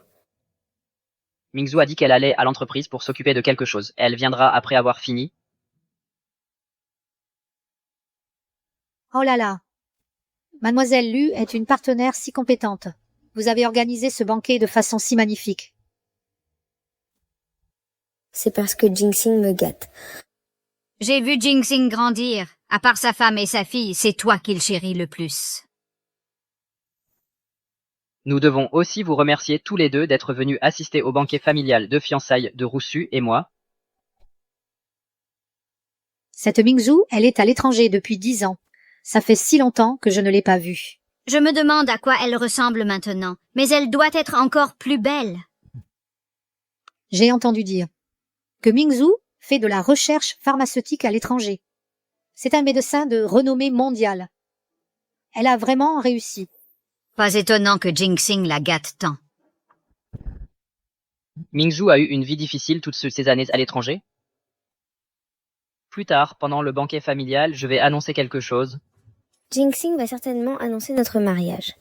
Mingzu a dit qu'elle allait à l'entreprise pour s'occuper de quelque chose. Elle viendra après avoir fini. Oh là là. Mademoiselle Lu est une partenaire si compétente. Vous avez organisé ce banquet de façon si magnifique. C'est parce que Jing-Sing me gâte. J'ai vu Jing-Sing grandir. À part sa femme et sa fille, c'est toi qu'il chérit le plus. Nous devons aussi vous remercier tous les deux d'être venus assister au banquet familial de fiançailles de Roussu et moi. Cette Mingzhu, elle est à l'étranger depuis 10 ans. Ça fait si longtemps que je ne l'ai pas vue. Je me demande à quoi elle ressemble maintenant, mais elle doit être encore plus belle. J'ai entendu dire que Mingzhu fait de la recherche pharmaceutique à l'étranger. C'est un médecin de renommée mondiale. Elle a vraiment réussi. Pas étonnant que Jinxing la gâte tant. Mingzhu a eu une vie difficile toutes ces années à l'étranger. Plus tard, pendant le banquet familial, je vais annoncer quelque chose. Jinxing va certainement annoncer notre mariage.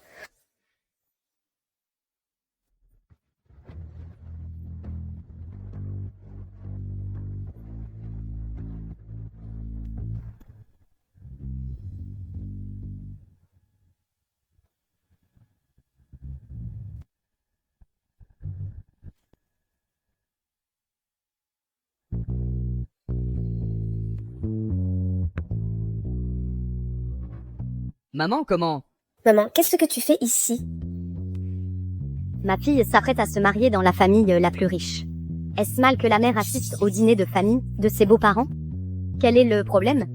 Maman, comment? Maman, qu'est-ce que tu fais ici? Ma fille s'apprête à se marier dans la famille la plus riche. Est-ce mal que la mère assiste au dîner de famille de ses beaux-parents? Quel est le problème?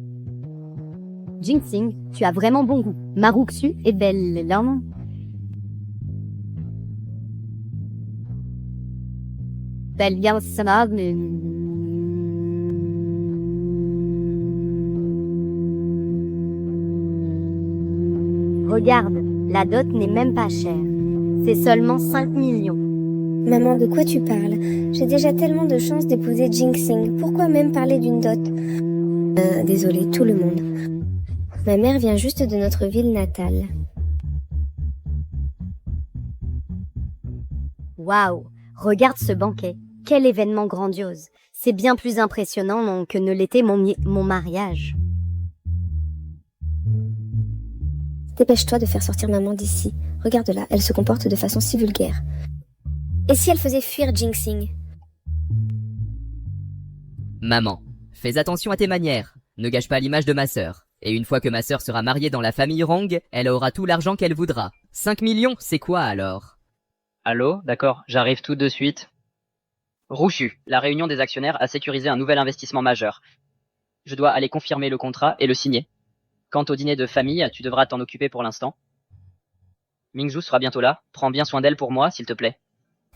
Jinxing, tu as vraiment bon goût. Maruxu est belle, non? Belle bien samad, mais... Regarde, la dot n'est même pas chère. C'est seulement 5 millions. Maman, de quoi tu parles? J'ai déjà tellement de chance d'épouser Jinxing. Pourquoi même parler d'une dot? Désolée, tout le monde. Ma mère vient juste de notre ville natale. Waouh, regarde ce banquet. Quel événement grandiose. C'est bien plus impressionnant que ne l'était mon mariage. Dépêche-toi de faire sortir maman d'ici. Regarde-la, elle se comporte de façon si vulgaire. Et si elle faisait fuir Jinxing? Maman, fais attention à tes manières. Ne gâche pas l'image de ma sœur. Et une fois que ma sœur sera mariée dans la famille Rong, elle aura tout l'argent qu'elle voudra. 5 millions, c'est quoi alors? Allô? D'accord, j'arrive tout de suite. Roussu, la réunion des actionnaires a sécurisé un nouvel investissement majeur. Je dois aller confirmer le contrat et le signer. Quant au dîner de famille, tu devras t'en occuper pour l'instant. Mingzhu sera bientôt là. Prends bien soin d'elle pour moi, s'il te plaît.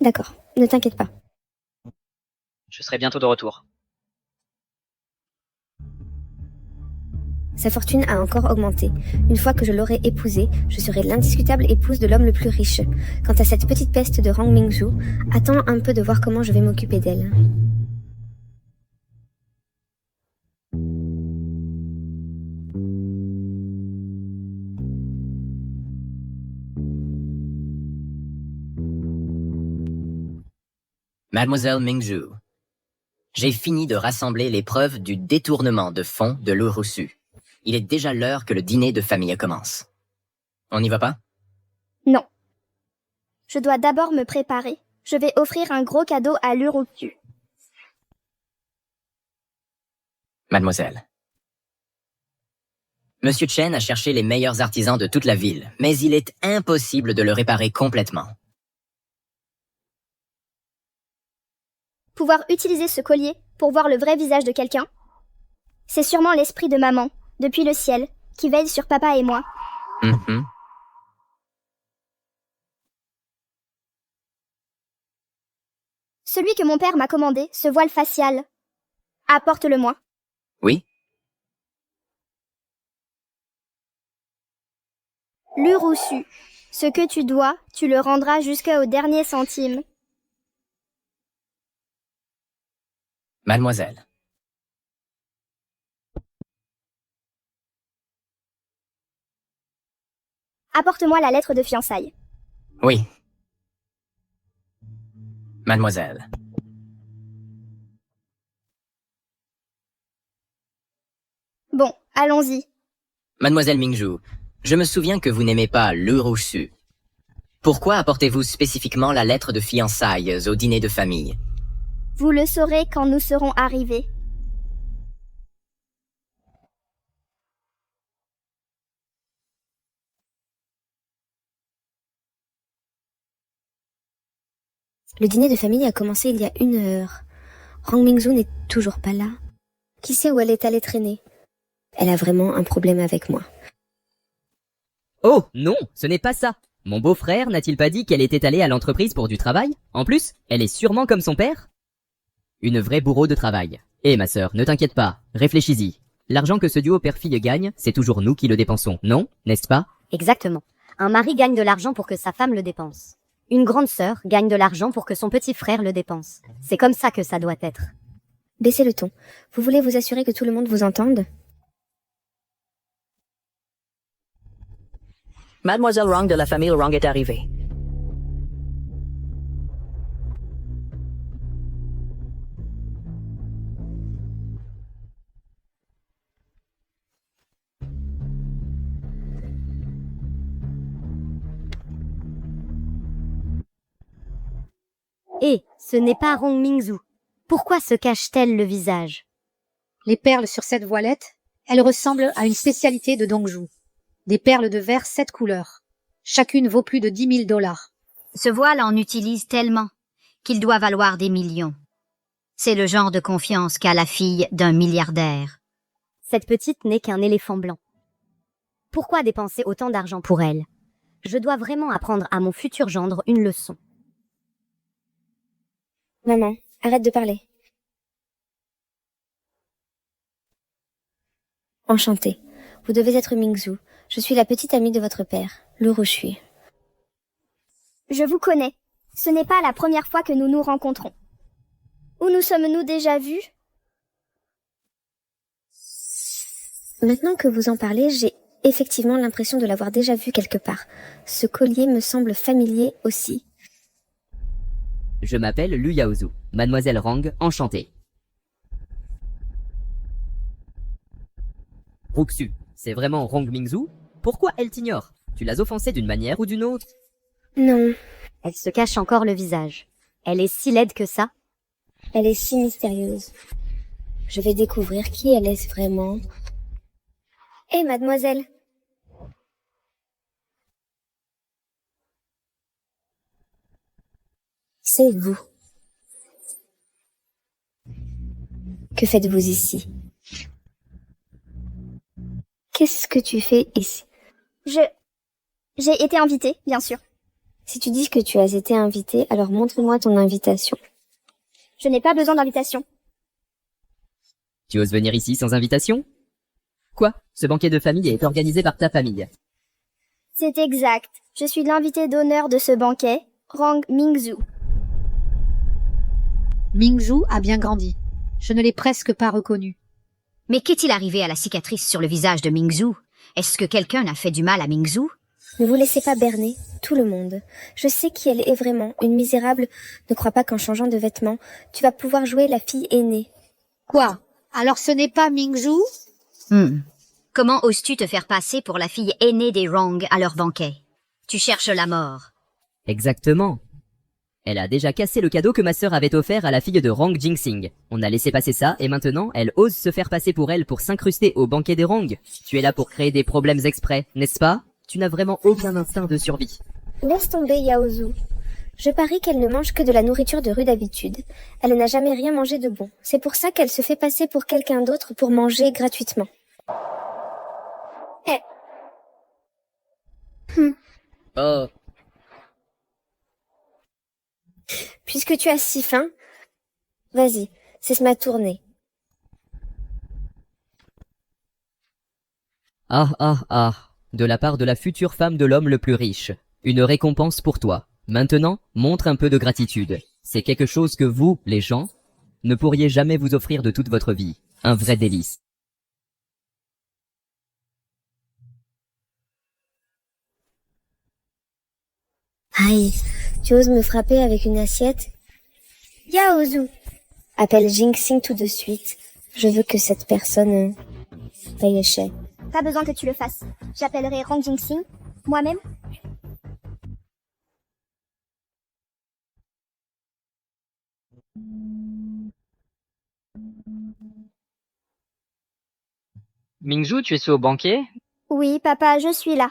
D'accord, ne t'inquiète pas. Je serai bientôt de retour. Sa fortune a encore augmenté. Une fois que je l'aurai épousée, je serai l'indiscutable épouse de l'homme le plus riche. Quant à cette petite peste de Rang Mingzhu, attends un peu de voir comment je vais m'occuper d'elle. Mademoiselle Mingzhu, j'ai fini de rassembler les preuves du détournement de fonds de l'eau reçue. Il est déjà l'heure que le dîner de famille commence. On n'y va pas? Non. Je dois d'abord me préparer. Je vais offrir un gros cadeau à l'Urutu. Mademoiselle. Monsieur Chen a cherché les meilleurs artisans de toute la ville, mais il est impossible de le réparer complètement. Pouvoir utiliser ce collier pour voir le vrai visage de quelqu'un, c'est sûrement l'esprit de maman, depuis le ciel, qui veille sur papa et moi. Celui que mon père m'a commandé, ce voile facial. Apporte-le-moi. Oui? L'Urusu. Ce que tu dois, tu le rendras jusqu'au dernier centime. Mademoiselle. Apporte-moi la lettre de fiançailles. Oui. Mademoiselle. Bon, allons-y. Mademoiselle Mingzhu, je me souviens que vous n'aimez pas le reçu. Pourquoi apportez-vous spécifiquement la lettre de fiançailles au dîner de famille? Vous le saurez quand nous serons arrivés. Le dîner de famille a commencé il y a 1 heure. Rang Mingzhu n'est toujours pas là. Qui sait où elle est allée traîner? Elle a vraiment un problème avec moi. Oh, non, ce n'est pas ça. Mon beau-frère n'a-t-il pas dit qu'elle était allée à l'entreprise pour du travail? En plus, elle est sûrement comme son père. Une vraie bourreau de travail. Eh ma sœur, ne t'inquiète pas, réfléchis-y. L'argent que ce duo père-fille gagne, c'est toujours nous qui le dépensons, non? N'est-ce pas? Exactement. Un mari gagne de l'argent pour que sa femme le dépense. Une grande sœur gagne de l'argent pour que son petit frère le dépense. C'est comme ça que ça doit être. Baissez le ton. Vous voulez vous assurer que tout le monde vous entende? Mademoiselle Wrong de la famille Wrong est arrivée. Et ce n'est pas Rong Mingzhu. Pourquoi se cache-t-elle le visage? Les perles sur cette voilette, elles ressemblent à une spécialité de Dongju. Des perles de verre 7 couleurs. Chacune vaut plus de 10 000 $. Ce voile en utilise tellement qu'il doit valoir des millions. C'est le genre de confiance qu'a la fille d'un milliardaire. Cette petite n'est qu'un éléphant blanc. Pourquoi dépenser autant d'argent pour elle? Je dois vraiment apprendre à mon futur gendre une leçon. Maman, arrête de parler. Enchantée. Vous devez être Mingzhu. Je suis la petite amie de votre père, le Roshui. Je vous connais. Ce n'est pas la première fois que nous nous rencontrons. Où nous sommes-nous déjà vus? Maintenant que vous en parlez, j'ai effectivement l'impression de l'avoir déjà vu quelque part. Ce collier me semble familier aussi. Je m'appelle Lu Yaozu. Mademoiselle Rang, enchantée. Ruxu, c'est vraiment Rong Mingzhu? Pourquoi elle t'ignore? Tu l'as offensée d'une manière ou d'une autre? Non. Elle se cache encore le visage. Elle est si laide que ça. Elle est si mystérieuse. Je vais découvrir qui elle est vraiment. Hé, mademoiselle. C'est vous. Que faites-vous ici? Qu'est-ce que tu fais ici? J'ai été invitée, bien sûr. Si tu dis que tu as été invitée, alors montre-moi ton invitation. Je n'ai pas besoin d'invitation. Tu oses venir ici sans invitation? Quoi? Ce banquet de famille est organisé par ta famille. C'est exact. Je suis l'invité d'honneur de ce banquet, Rang Mingzhu. Mingzhu a bien grandi. Je ne l'ai presque pas reconnu. Mais qu'est-il arrivé à la cicatrice sur le visage de Mingzhu? Est-ce que quelqu'un a fait du mal à Mingzhu? Ne vous laissez pas berner, tout le monde. Je sais qui elle est vraiment, une misérable. Ne crois pas qu'en changeant de vêtements, tu vas pouvoir jouer la fille aînée. Quoi? Alors ce n'est pas Mingzhu? Comment oses-tu te faire passer pour la fille aînée des Wrong à leur banquet? Tu cherches la mort. Exactement. Elle a déjà cassé le cadeau que ma sœur avait offert à la fille de Rang Jingsing. On a laissé passer ça et maintenant elle ose se faire passer pour elle pour s'incruster au banquet des Rang. Tu es là pour créer des problèmes exprès, n'est-ce pas? Tu n'as vraiment aucun instinct de survie. Laisse tomber Yaozu. Je parie qu'elle ne mange que de la nourriture de rue d'habitude. Elle n'a jamais rien mangé de bon. C'est pour ça qu'elle se fait passer pour quelqu'un d'autre pour manger gratuitement. Oh. Puisque tu as si faim, vas-y, c'est ma tournée. Ah ah ah. De la part de la future femme de l'homme le plus riche. Une récompense pour toi. Maintenant, montre un peu de gratitude. C'est quelque chose que vous, les gens, ne pourriez jamais vous offrir de toute votre vie. Un vrai délice. Aïe, tu oses me frapper avec une assiette? Yaozu! Appelle Jinxing tout de suite. Je veux que cette personne paye cher. Pas besoin que tu le fasses. J'appellerai Rang Jinxing, moi-même. Mingzhu, tu es au banquet? Oui, papa, je suis là.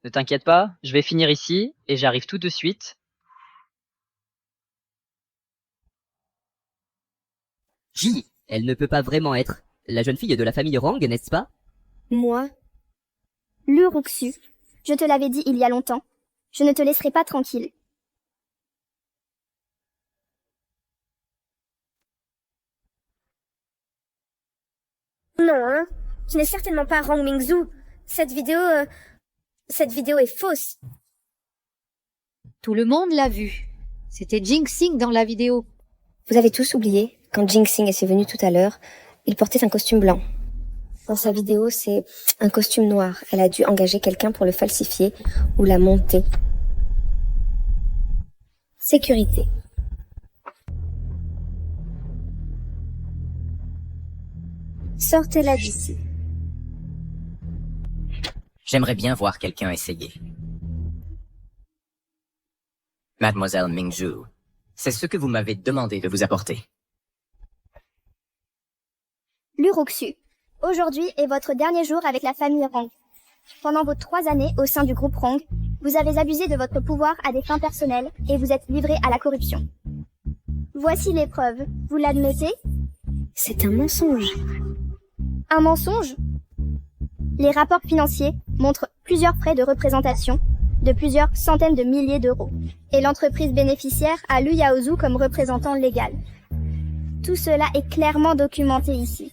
Ne t'inquiète pas, je vais finir ici et j'arrive tout de suite. Ji, elle ne peut pas vraiment être la jeune fille de la famille Rang, n'est-ce pas? Moi? Luruxu, je te l'avais dit il y a longtemps. Je ne te laisserai pas tranquille. Non, hein. Tu n'es certainement pas Rang Mingzu. Cette vidéo est fausse. Tout le monde l'a vu. C'était Jinxing dans la vidéo. Vous avez tous oublié, quand Jinxing est venu tout à l'heure, il portait un costume blanc. Dans sa vidéo, c'est un costume noir. Elle a dû engager quelqu'un pour le falsifier ou la monter. Sécurité. Sortez-la d'ici. J'aimerais bien voir quelqu'un essayer. Mademoiselle Mingzhu, c'est ce que vous m'avez demandé de vous apporter. Luruxu, aujourd'hui est votre dernier jour avec la famille Rang. Pendant vos 3 années au sein du groupe Rang, vous avez abusé de votre pouvoir à des fins personnelles et vous êtes livré à la corruption. Voici les preuves. Vous l'admettez? C'est un mensonge. Un mensonge? Les rapports financiers montrent plusieurs frais de représentation de plusieurs centaines de milliers d'euros et l'entreprise bénéficiaire a Lu Yaozu comme représentant légal. Tout cela est clairement documenté ici.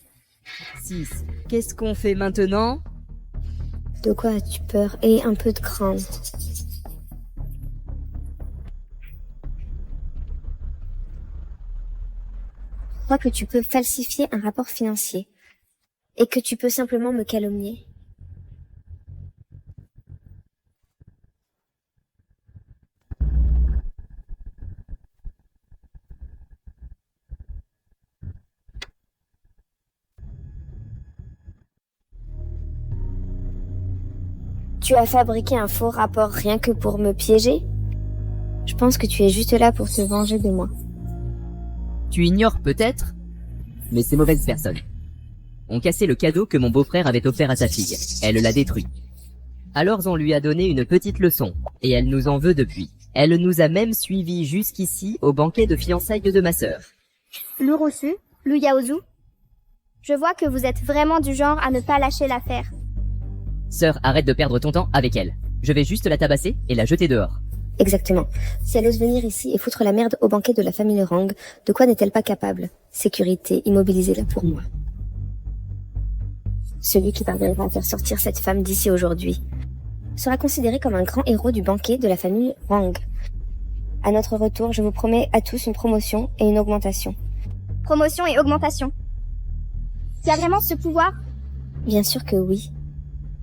6. Qu'est-ce qu'on fait maintenant? De quoi as-tu peur? Et un peu de crainte. Je crois que tu peux falsifier un rapport financier. Et que tu peux simplement me calomnier. Tu as fabriqué un faux rapport rien que pour me piéger? Je pense que tu es juste là pour te venger de moi. Tu ignores peut-être, mais ces mauvaises personnes ont cassé le cadeau que mon beau-frère avait offert à sa fille. Elle l'a détruit. Alors on lui a donné une petite leçon, et elle nous en veut depuis. Elle nous a même suivis jusqu'ici au banquet de fiançailles de ma sœur. Luruxu, Lu Yaozu, je vois que vous êtes vraiment du genre à ne pas lâcher l'affaire. Sœur, arrête de perdre ton temps avec elle. Je vais juste la tabasser et la jeter dehors. Exactement. Si elle ose venir ici et foutre la merde au banquet de la famille Rang, de quoi n'est-elle pas capable? Sécurité, immobilisez-la pour moi. Celui qui parviendra à faire sortir cette femme d'ici aujourd'hui sera considéré comme un grand héros du banquet de la famille Rang. À notre retour, je vous promets à tous une promotion et une augmentation. Promotion et augmentation. Tu as vraiment ce pouvoir? Bien sûr que oui.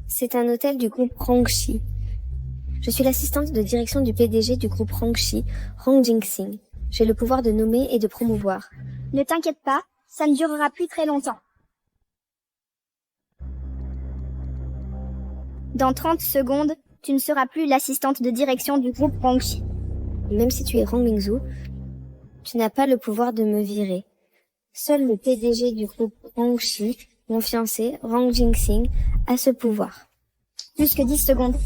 C'est un hôtel du groupe Rangshi. Je suis l'assistante de direction du PDG du groupe Rangshi, Rang Jinxing. J'ai le pouvoir de nommer et de promouvoir. Ne t'inquiète pas, ça ne durera plus très longtemps. Dans 30 secondes, tu ne seras plus l'assistante de direction du groupe Rangshi. Même si tu es Rang Mingzu, tu n'as pas le pouvoir de me virer. Seul le PDG du groupe Rangshi, mon fiancé, Rang Jinxing, a ce pouvoir. Plus que 10 secondes.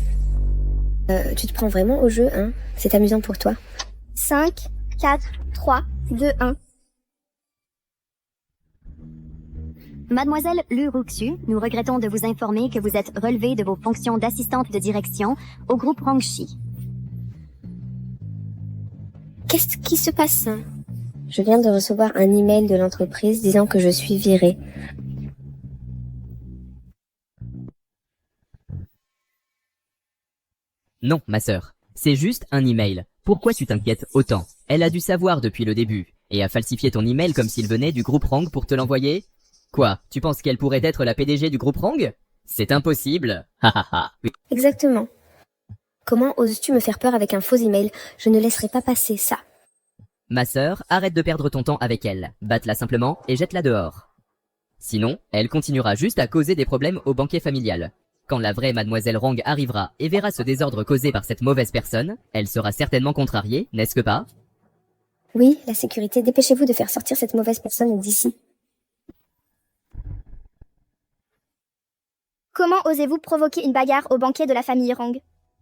Tu te prends vraiment au jeu, hein? C'est amusant pour toi. 5, 4, 3, 2, 1. Mademoiselle Luruxu, nous regrettons de vous informer que vous êtes relevée de vos fonctions d'assistante de direction au groupe Rangshi. Qu'est-ce qui se passe? Je viens de recevoir un email de l'entreprise disant que je suis virée. Non, ma sœur. C'est juste un email. Pourquoi tu t'inquiètes autant? Elle a dû savoir depuis le début, et a falsifié ton email comme s'il venait du groupe Rang pour te l'envoyer? Quoi? Tu penses qu'elle pourrait être la PDG du groupe Rang? C'est impossible. Ha ha ha. Exactement. Comment oses-tu me faire peur avec un faux email? Je ne laisserai pas passer ça. Ma sœur, arrête de perdre ton temps avec elle. Batte-la simplement et jette-la dehors. Sinon, elle continuera juste à causer des problèmes au banquet familial. Quand la vraie mademoiselle Rang arrivera et verra ce désordre causé par cette mauvaise personne, elle sera certainement contrariée, n'est-ce que pas? Oui, la sécurité, dépêchez-vous de faire sortir cette mauvaise personne d'ici. Comment osez-vous provoquer une bagarre au banquet de la famille Rang?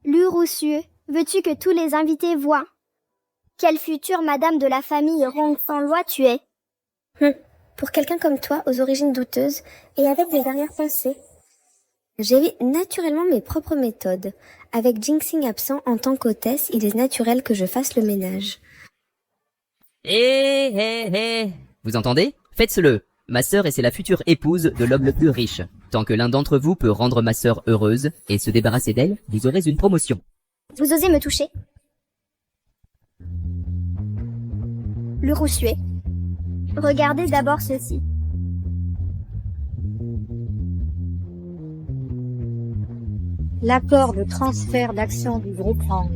Luruxu, veux-tu que tous les invités voient? Quelle future madame de la famille Rang sans loi tu es? Pour quelqu'un comme toi, aux origines douteuses et avec des arrière-pensées. J'ai naturellement mes propres méthodes. Avec Jinxing absent en tant qu'hôtesse, il est naturel que je fasse le ménage. Vous entendez? Faites-le. Ma sœur et c'est la future épouse de l'homme le plus riche. Tant que l'un d'entre vous peut rendre ma sœur heureuse et se débarrasser d'elle, vous aurez une promotion. Vous osez me toucher? Le roussuet. Regardez d'abord ceci. L'accord de transfert d'actions du groupe Rang.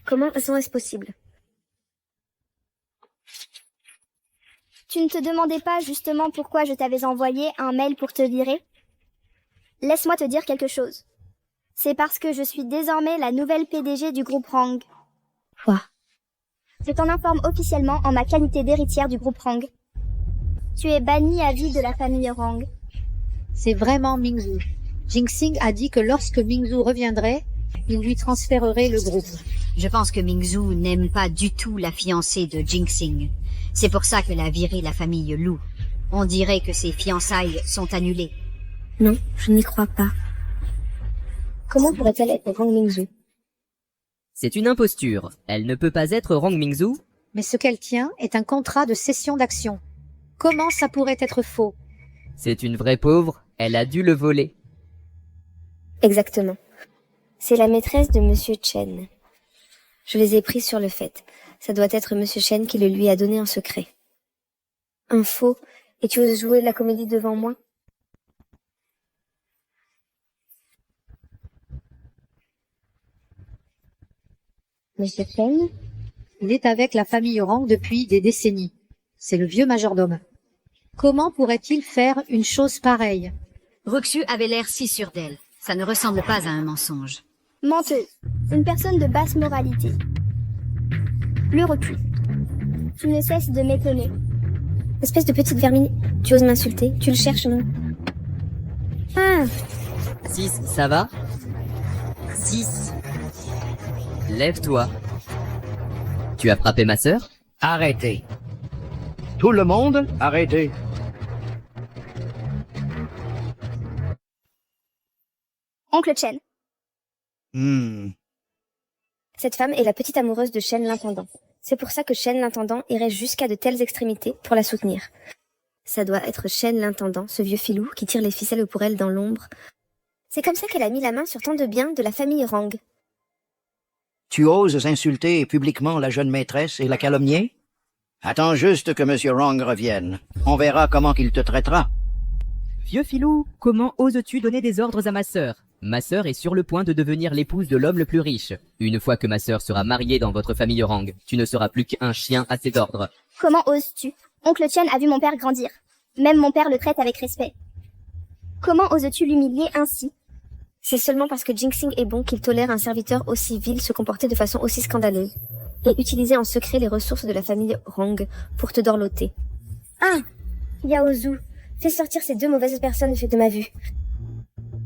Comment est-ce possible? Tu ne te demandais pas justement pourquoi je t'avais envoyé un mail pour te virer? Laisse-moi te dire quelque chose. C'est parce que je suis désormais la nouvelle PDG du groupe Rang. Quoi? Je t'en informe officiellement en ma qualité d'héritière du groupe Rang. Tu es bannie à vie de la famille Rang. C'est vraiment Mingzhu. Jinxing a dit que lorsque Mingzhu reviendrait, il lui transférerait le groupe. Je pense que Mingzhu n'aime pas du tout la fiancée de Jinxing. C'est pour ça qu'elle a viré la famille Lu. On dirait que ses fiançailles sont annulées. Non, je n'y crois pas. Comment pourrait-elle être Rang Mingzhu? C'est une imposture. Elle ne peut pas être Rang Mingzhu. Mais ce qu'elle tient est un contrat de cession d'actions. Comment ça pourrait être faux? C'est une vraie pauvre. Elle a dû le voler. Exactement. C'est la maîtresse de Monsieur Chen. Je les ai pris sur le fait. Ça doit être Monsieur Chen qui le lui a donné en secret. Un faux. Et tu oses jouer de la comédie devant moi? Monsieur Chen? Il est avec la famille Rang depuis des décennies. C'est le vieux majordome. Comment pourrait-il faire une chose pareille? Roxu avait l'air si sûr d'elle. Ça ne ressemble pas à un mensonge. Menteuse. Une personne de basse moralité. Le recul. Tu ne cesses de m'étonner. Espèce de petite vermine. Tu oses m'insulter? Tu le cherches, non? Ah! 6, ça va? 6. Lève-toi. Tu as frappé ma sœur? Arrêtez. Tout le monde, arrêtez. Oncle Chen. Cette femme est la petite amoureuse de Shen l'intendant. C'est pour ça que Shen l'intendant irait jusqu'à de telles extrémités pour la soutenir. Ça doit être Shen l'intendant, ce vieux filou qui tire les ficelles pour elle dans l'ombre. C'est comme ça qu'elle a mis la main sur tant de biens de la famille Rang. Tu oses insulter publiquement la jeune maîtresse et la calomnier? Attends juste que Monsieur Rang revienne. On verra comment il te traitera. Vieux filou, comment oses-tu donner des ordres à ma sœur? Ma sœur est sur le point de devenir l'épouse de l'homme le plus riche. Une fois que ma sœur sera mariée dans votre famille Rang, tu ne seras plus qu'un chien à ses ordres. Comment oses-tu? Oncle Chen a vu mon père grandir. Même mon père le traite avec respect. Comment oses-tu l'humilier ainsi? C'est seulement parce que Jinxing est bon qu'il tolère un serviteur aussi vil se comporter de façon aussi scandaleuse et utiliser en secret les ressources de la famille Rang pour te dorloter. Ah! Yaozu, fais sortir ces deux mauvaises personnes de ma vue.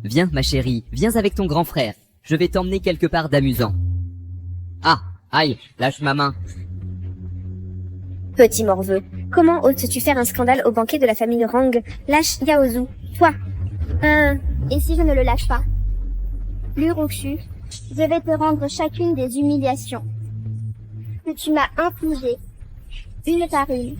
Viens, ma chérie, viens avec ton grand frère. Je vais t'emmener quelque part d'amusant. Ah, aïe, lâche ma main. Petit morveux, comment oses-tu faire un scandale au banquet de la famille Rang? Lâche Yaozu, toi. Et si je ne le lâche pas? Luroxu, je vais te rendre chacune des humiliations que tu m'as infligées, une par une.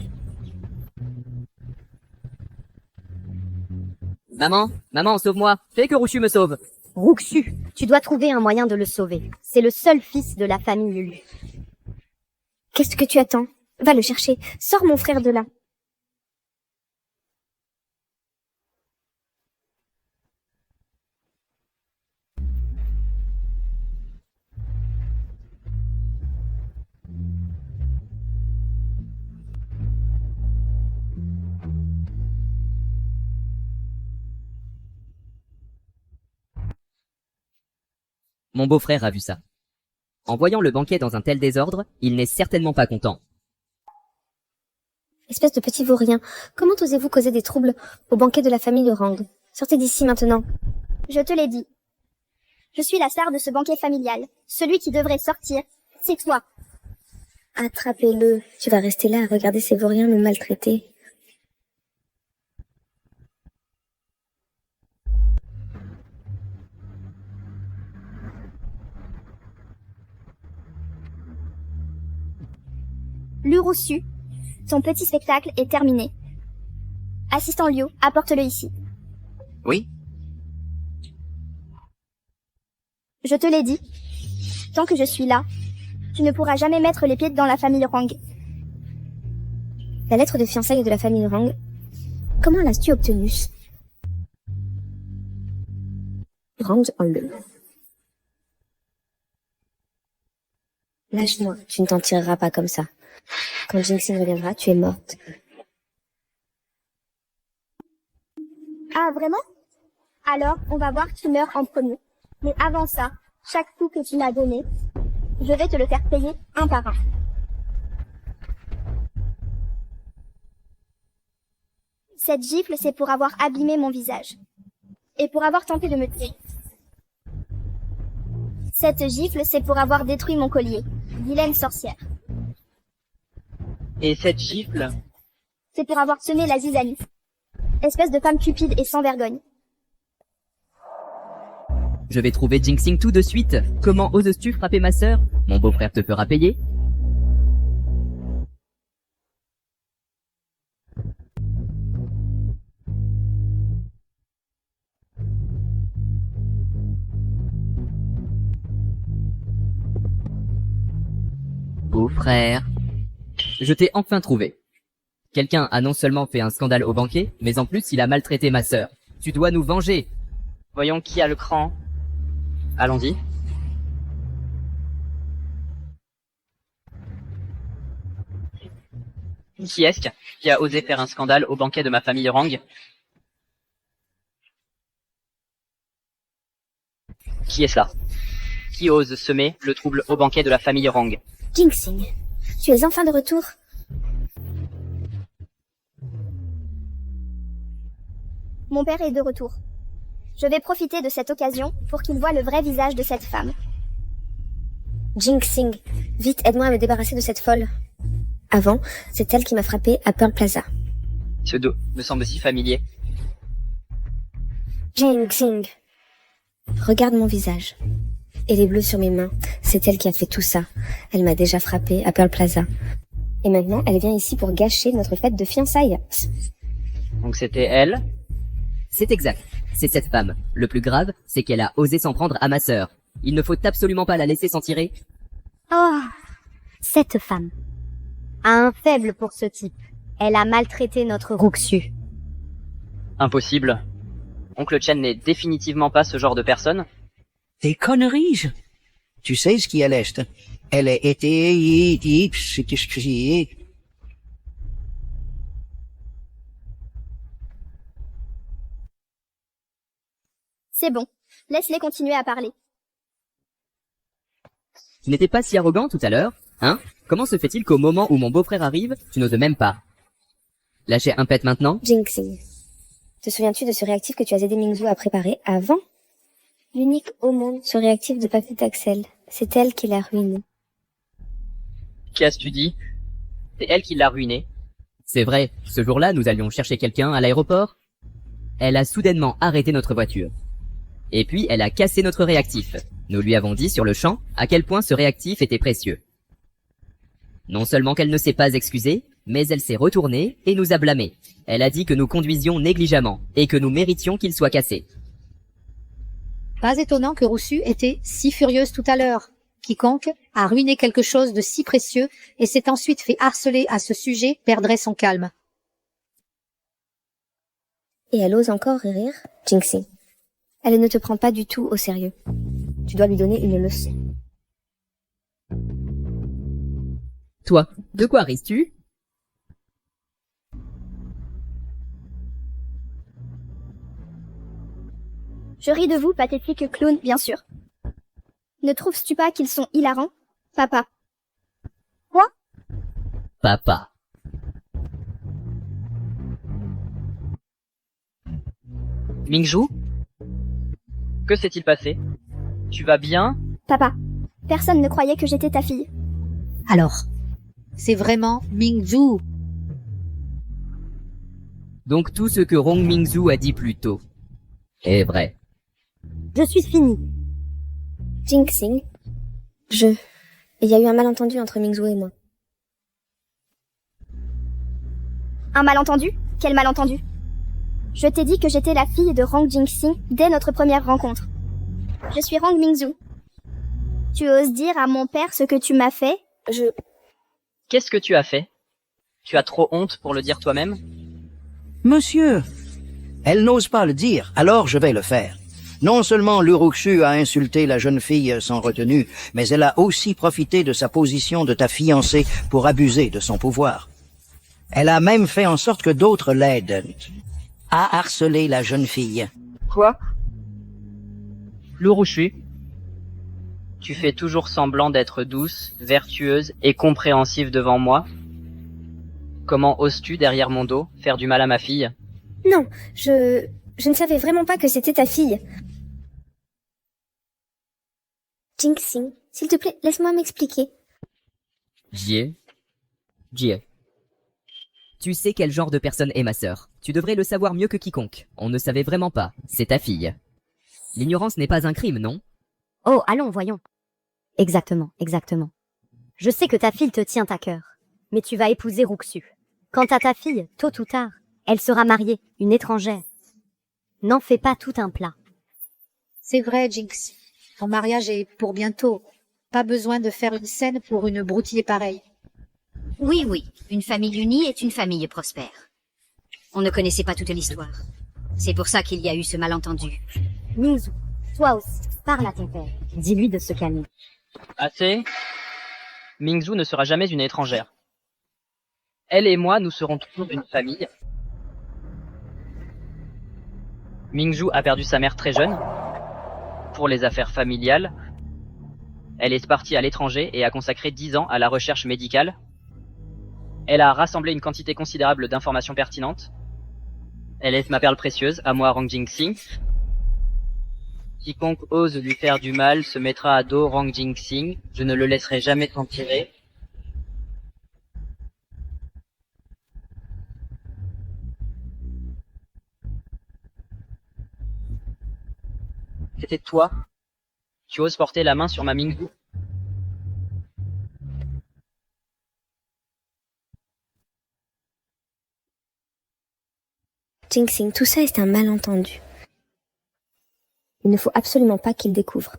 Maman, sauve-moi. Fais que Roxu me sauve. Roxu, tu dois trouver un moyen de le sauver. C'est le seul fils de la famille Lu. Qu'est-ce que tu attends? Va le chercher. Sors mon frère de là. Mon beau-frère a vu ça. En voyant le banquet dans un tel désordre, il n'est certainement pas content. Espèce de petit vaurien, comment osez-vous causer des troubles au banquet de la famille Rang? Sortez d'ici maintenant. Je te l'ai dit. Je suis la star de ce banquet familial. Celui qui devrait sortir, C'est toi. Attrapez-le. Tu vas rester là à regarder ces vauriens me maltraiter. L'Urusu, ton petit spectacle est terminé. Assistant Liu, apporte-le ici. Oui? Je te l'ai dit. Tant que je suis là, tu ne pourras jamais mettre les pieds dans la famille Rang. La lettre de fiançailles de la famille Rang. Comment l'as-tu obtenue? Range-le. Lâche-moi, tu ne t'en tireras pas comme ça. Quand Jinxing reviendra, tu es morte. Ah, vraiment? Alors, on va voir qui meurt en premier. Mais avant ça, chaque coup que tu m'as donné, je vais te le faire payer un par un. Cette gifle, c'est pour avoir abîmé mon visage. Et pour avoir tenté de me tuer. Cette gifle, c'est pour avoir détruit mon collier. Vilaine sorcière. Et cette gifle? C'est pour avoir semé la zizanie. Espèce de femme cupide et sans vergogne. Je vais trouver Jinxing tout de suite. Comment oses-tu frapper ma sœur? Mon beau-frère te fera payer. Beau-frère. Je t'ai enfin trouvé. Quelqu'un a non seulement fait un scandale au banquet, mais en plus il a maltraité ma sœur. Tu dois nous venger. Voyons qui a le cran. Allons-y. Qui est-ce qui a osé faire un scandale au banquet de ma famille Rang? Qui est cela? Qui ose semer le trouble au banquet de la famille Rang? Jinxing, tu es enfin de retour. Mon père est de retour. Je vais profiter de cette occasion pour qu'il voie le vrai visage de cette femme. Jinxing, vite, aide-moi à me débarrasser de cette folle. Avant, c'est elle qui m'a frappé à Pearl Plaza. Ce dos me semble si familier. Jinxing. Regarde mon visage. Et les bleus sur mes mains. C'est elle qui a fait tout ça. Elle m'a déjà frappé à Pearl Plaza. Et maintenant, elle vient ici pour gâcher notre fête de fiançailles. Donc c'était elle? C'est exact. C'est cette femme. Le plus grave, c'est qu'elle a osé s'en prendre à ma sœur. Il ne faut absolument pas la laisser s'en tirer. Oh, cette femme a un faible pour ce type. Elle a maltraité notre Ruxu. Impossible. Oncle Chen n'est définitivement pas ce genre de personne. Des conneries. Tu sais ce qui est l'Est. Elle a été... C'est bon, laisse-les continuer à parler. Tu n'étais pas si arrogant tout à l'heure, hein? Comment se fait-il qu'au moment où mon beau-frère arrive, tu n'oses même pas? Lâcher un pet maintenant? Jinxing. Te souviens-tu de ce réactif que tu as aidé Mingzhu à préparer avant? L'unique au monde, ce réactif de Papier Axel. C'est elle qui l'a ruiné. Qu'as-tu dit? C'est elle qui l'a ruiné. C'est vrai, ce jour-là, nous allions chercher quelqu'un à l'aéroport. Elle a soudainement arrêté notre voiture. Et puis, elle a cassé notre réactif. Nous lui avons dit sur le champ à quel point ce réactif était précieux. Non seulement qu'elle ne s'est pas excusée, mais elle s'est retournée et nous a blâmés. Elle a dit que nous conduisions négligemment et que nous méritions qu'il soit cassé. Pas étonnant que Roussu était si furieuse tout à l'heure. Quiconque a ruiné quelque chose de si précieux et s'est ensuite fait harceler à ce sujet perdrait son calme. Et elle ose encore rire, Jinxing. Elle ne te prend pas du tout au sérieux. Tu dois lui donner une leçon. Toi, de quoi ris-tu? Je ris de vous, pathétique clown, bien sûr. Ne trouves-tu pas qu'ils sont hilarants, papa? Quoi? Papa. Mingzhu? Que s'est-il passé? Tu vas bien? Papa, personne ne croyait que j'étais ta fille. Alors, c'est vraiment Mingzhu. Donc tout ce que Rong Mingzhu a dit plus tôt est vrai. Je suis finie. Jinxing. Il y a eu un malentendu entre Mingzhu et moi. Un malentendu? Quel malentendu? Je t'ai dit que j'étais la fille de Rang Jinxing dès notre première rencontre. Je suis Rang Mingzhu. Tu oses dire à mon père ce que tu m'as fait? Qu'est-ce que tu as fait? Tu as trop honte pour le dire toi-même? Monsieur, elle n'ose pas le dire, alors je vais le faire. Non seulement l'Uruxu a insulté la jeune fille sans retenue, mais elle a aussi profité de sa position de ta fiancée pour abuser de son pouvoir. Elle a même fait en sorte que d'autres l'aident à harceler la jeune fille. Quoi? L'Uruxu, tu fais toujours semblant d'être douce, vertueuse et compréhensive devant moi? Comment oses-tu, derrière mon dos, faire du mal à ma fille? Non, je ne savais vraiment pas que c'était ta fille. Jinxing, s'il te plaît, laisse-moi m'expliquer. Jie. Tu sais quel genre de personne est ma sœur. Tu devrais le savoir mieux que quiconque. On ne savait vraiment pas. C'est ta fille. L'ignorance n'est pas un crime, non? Oh, allons, voyons. Exactement. Je sais que ta fille te tient à cœur, mais tu vas épouser Ruxu. Quant à ta fille, tôt ou tard, elle sera mariée, une étrangère. N'en fais pas tout un plat. C'est vrai, Jinx. Ton mariage est pour bientôt. Pas besoin de faire une scène pour une broutille pareille. Oui, une famille unie est une famille prospère. On ne connaissait pas toute l'histoire. C'est pour ça qu'il y a eu ce malentendu. Mingzhu, toi aussi, parle à ton père. Dis-lui de se calmer. Assez. Mingzhu ne sera jamais une étrangère. Elle et moi, nous serons toujours une famille. Mingzhu a perdu sa mère très jeune, pour les affaires familiales. Elle est partie à l'étranger et a consacré 10 ans à la recherche médicale. Elle a rassemblé une quantité considérable d'informations pertinentes. Elle est ma perle précieuse, à moi Rang Jinxing. Quiconque ose lui faire du mal se mettra à dos Rang Jinxing. Je ne le laisserai jamais s'en tirer. C'était toi. Tu oses porter la main sur ma Mingzhu? Jinxing, tout ça est un malentendu. Il ne faut absolument pas qu'il découvre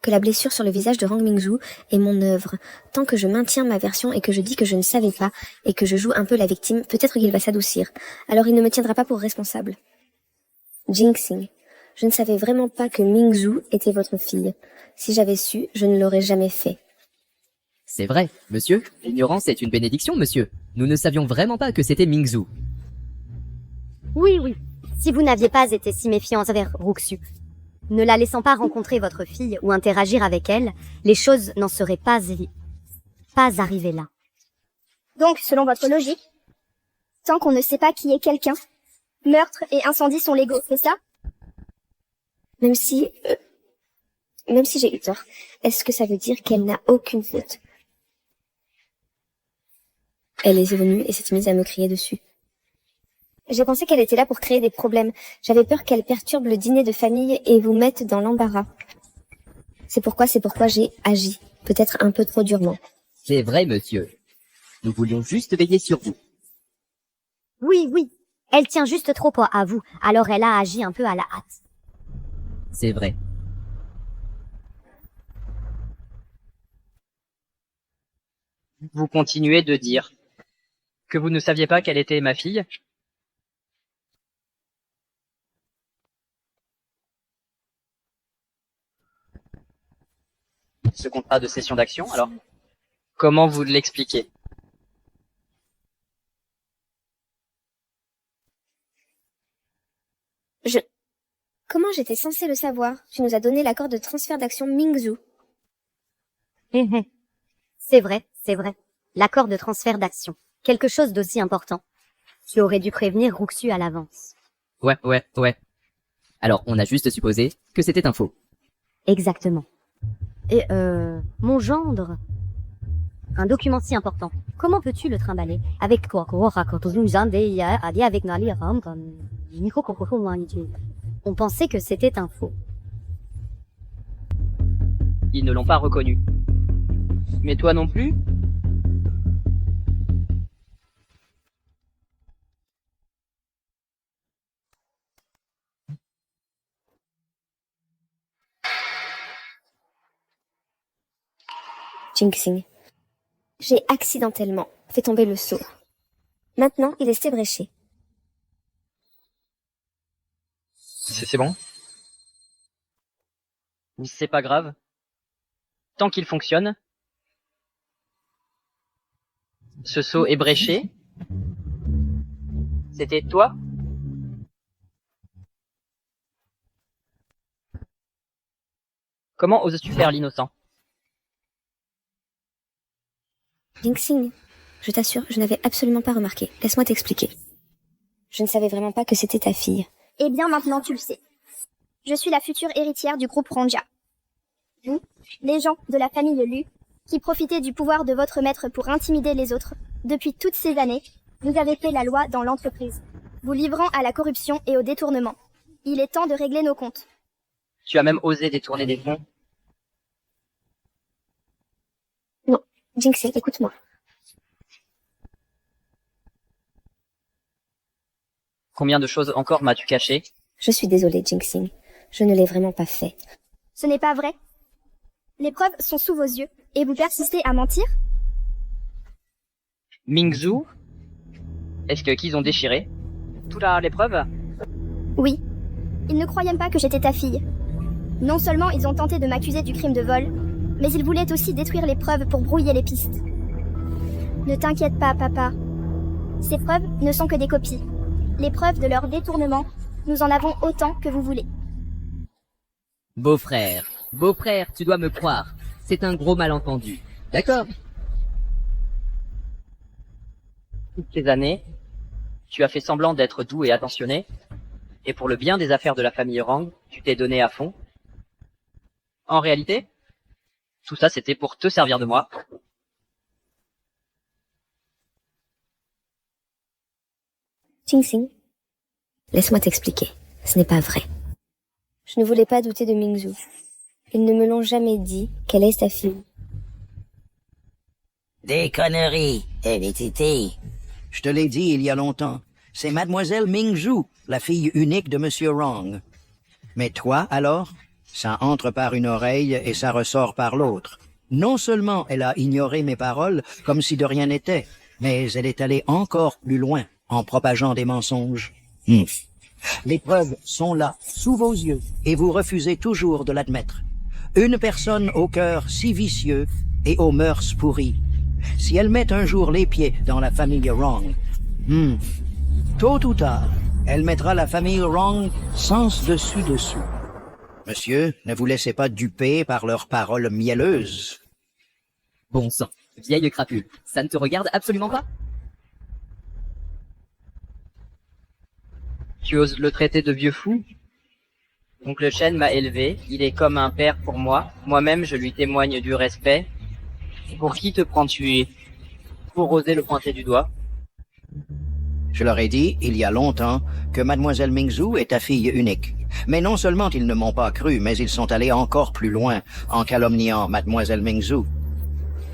que la blessure sur le visage de Rang Mingzhu est mon œuvre. Tant que je maintiens ma version et que je dis que je ne savais pas et que je joue un peu la victime, peut-être qu'il va s'adoucir. Alors il ne me tiendra pas pour responsable. Jinxing, je ne savais vraiment pas que Mingzhu était votre fille. Si j'avais su, je ne l'aurais jamais fait. C'est vrai, monsieur. L'ignorance est une bénédiction, monsieur. Nous ne savions vraiment pas que c'était Mingzhu. Oui. Si vous n'aviez pas été si méfiant envers Ruxu, ne la laissant pas rencontrer votre fille ou interagir avec elle, les choses n'en seraient pas arrivées là. Donc, selon votre logique, tant qu'on ne sait pas qui est quelqu'un, meurtre et incendie sont légaux, c'est ça? Même si j'ai eu tort, est-ce que ça veut dire qu'elle n'a aucune faute? Elle est venue et s'est mise à me crier dessus. J'ai pensé qu'elle était là pour créer des problèmes. J'avais peur qu'elle perturbe le dîner de famille et vous mette dans l'embarras. C'est pourquoi j'ai agi. Peut-être un peu trop durement. C'est vrai, monsieur. Nous voulions juste veiller sur vous. Oui. Elle tient juste trop à vous, alors elle a agi un peu à la hâte. C'est vrai. Vous continuez de dire que vous ne saviez pas qu'elle était ma fille? Ce contrat de cession d'action, alors? Comment vous l'expliquez? Comment j'étais censée le savoir? Tu nous as donné l'accord de transfert d'action Mingzhu. C'est vrai. L'accord de transfert d'action. Quelque chose d'aussi important. Tu aurais dû prévenir Ruxu à l'avance. Ouais. Alors, on a juste supposé que c'était un faux. Exactement. Et mon gendre? Un document si important. Comment peux-tu le trimballer? Avec quoi? On pensait que c'était un faux. Ils ne l'ont pas reconnu. Mais toi non plus? Jinxing. J'ai accidentellement fait tomber le seau. Maintenant, il est ébréché. C'est bon? C'est pas grave. Tant qu'il fonctionne. Ce seau ébréché. C'était toi? Comment oses-tu faire l'innocent? Jinxing, je t'assure, je n'avais absolument pas remarqué. Laisse-moi t'expliquer. Je ne savais vraiment pas que c'était ta fille. Eh bien maintenant tu le sais. Je suis la future héritière du groupe Ronja. Vous, les gens de la famille Lu, qui profitez du pouvoir de votre maître pour intimider les autres, depuis toutes ces années, vous avez fait la loi dans l'entreprise, vous livrant à la corruption et au détournement. Il est temps de régler nos comptes. Tu as même osé détourner des fonds. Non, Jinxing, écoute-moi. Combien de choses encore m'as-tu caché? Je suis désolée, Jinxing. Je ne l'ai vraiment pas fait. Ce n'est pas vrai. Les preuves sont sous vos yeux, et vous persistez à mentir? Mingzhu? Est-ce qu'ils ont déchiré toutes les preuves? Oui. Ils ne croyaient pas que j'étais ta fille. Non seulement ils ont tenté de m'accuser du crime de vol, mais ils voulaient aussi détruire les preuves pour brouiller les pistes. Ne t'inquiète pas, papa. Ces preuves ne sont que des copies. Les preuves de leur détournement, nous en avons autant que vous voulez. Beau-frère, tu dois me croire. C'est un gros malentendu. D'accord? Toutes ces années, tu as fait semblant d'être doux et attentionné, et pour le bien des affaires de la famille Rang, tu t'es donné à fond. En réalité, tout ça c'était pour te servir de moi. Jinxing, laisse-moi t'expliquer. Ce n'est pas vrai. Je ne voulais pas douter de Mingzhu. Ils ne me l'ont jamais dit qu'elle est sa fille. Des conneries, hérédité. Je te l'ai dit il y a longtemps. C'est mademoiselle Mingzhu, la fille unique de Monsieur Rong. Mais toi, alors? Ça entre par une oreille et ça ressort par l'autre. Non seulement elle a ignoré mes paroles comme si de rien n'était, mais elle est allée encore plus loin en propageant des mensonges. Les preuves sont là, sous vos yeux, et vous refusez toujours de l'admettre. Une personne au cœur si vicieux et aux mœurs pourries. Si elle met un jour les pieds dans la famille Rong, tôt ou tard, elle mettra la famille Rong sens dessus-dessous. Monsieur, ne vous laissez pas duper par leurs paroles mielleuses. Bon sang, vieille crapule, ça ne te regarde absolument pas? Tu oses le traiter de vieux fou? Oncle Shen m'a élevé, il est comme un père pour moi. Moi-même, je lui témoigne du respect. Pour qui te prends-tu pour oser le pointer du doigt? Je leur ai dit, il y a longtemps, que mademoiselle Mingzhu est ta fille unique. Mais non seulement ils ne m'ont pas cru, mais ils sont allés encore plus loin en calomniant mademoiselle Mingzhu.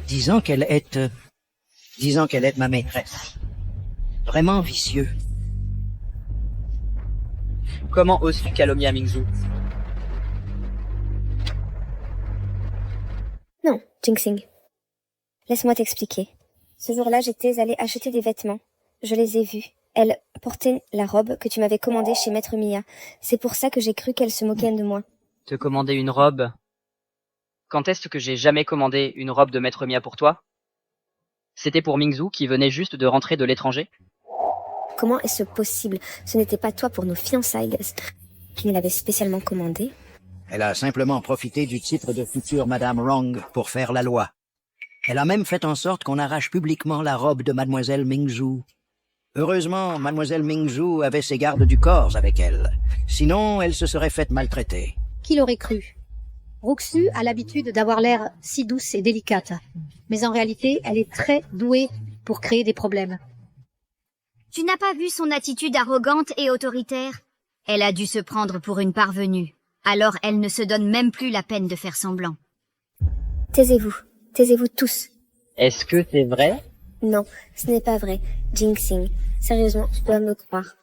Disant qu'elle est ma maîtresse. Vraiment vicieux. Comment oses-tu calomnier Mingzhu? Non, Jinxing. Laisse-moi t'expliquer. Ce jour-là, j'étais allée acheter des vêtements. Je les ai vus. Elle portait la robe que tu m'avais commandée chez Maître Mia. C'est pour ça que j'ai cru qu'elle se moquait de moi. Te commander une robe? Quand est-ce que j'ai jamais commandé une robe de Maître Mia pour toi? C'était pour Mingzhu qui venait juste de rentrer de l'étranger? Comment est-ce possible? Ce n'était pas toi pour nos fiançailles qui me l'avait spécialement commandé. Elle a simplement profité du titre de future Madame Rong pour faire la loi. Elle a même fait en sorte qu'on arrache publiquement la robe de mademoiselle Mingzhu. Heureusement, mademoiselle Mingzhu avait ses gardes du corps avec elle. Sinon, elle se serait faite maltraiter. Qui l'aurait cru? Roxu a l'habitude d'avoir l'air si douce et délicate, mais en réalité, elle est très douée pour créer des problèmes. Tu n'as pas vu son attitude arrogante et autoritaire? Elle a dû se prendre pour une parvenue. Alors elle ne se donne même plus la peine de faire semblant. Taisez-vous tous. Est-ce que c'est vrai? Non, ce n'est pas vrai. Jinxing, sérieusement, tu dois me croire.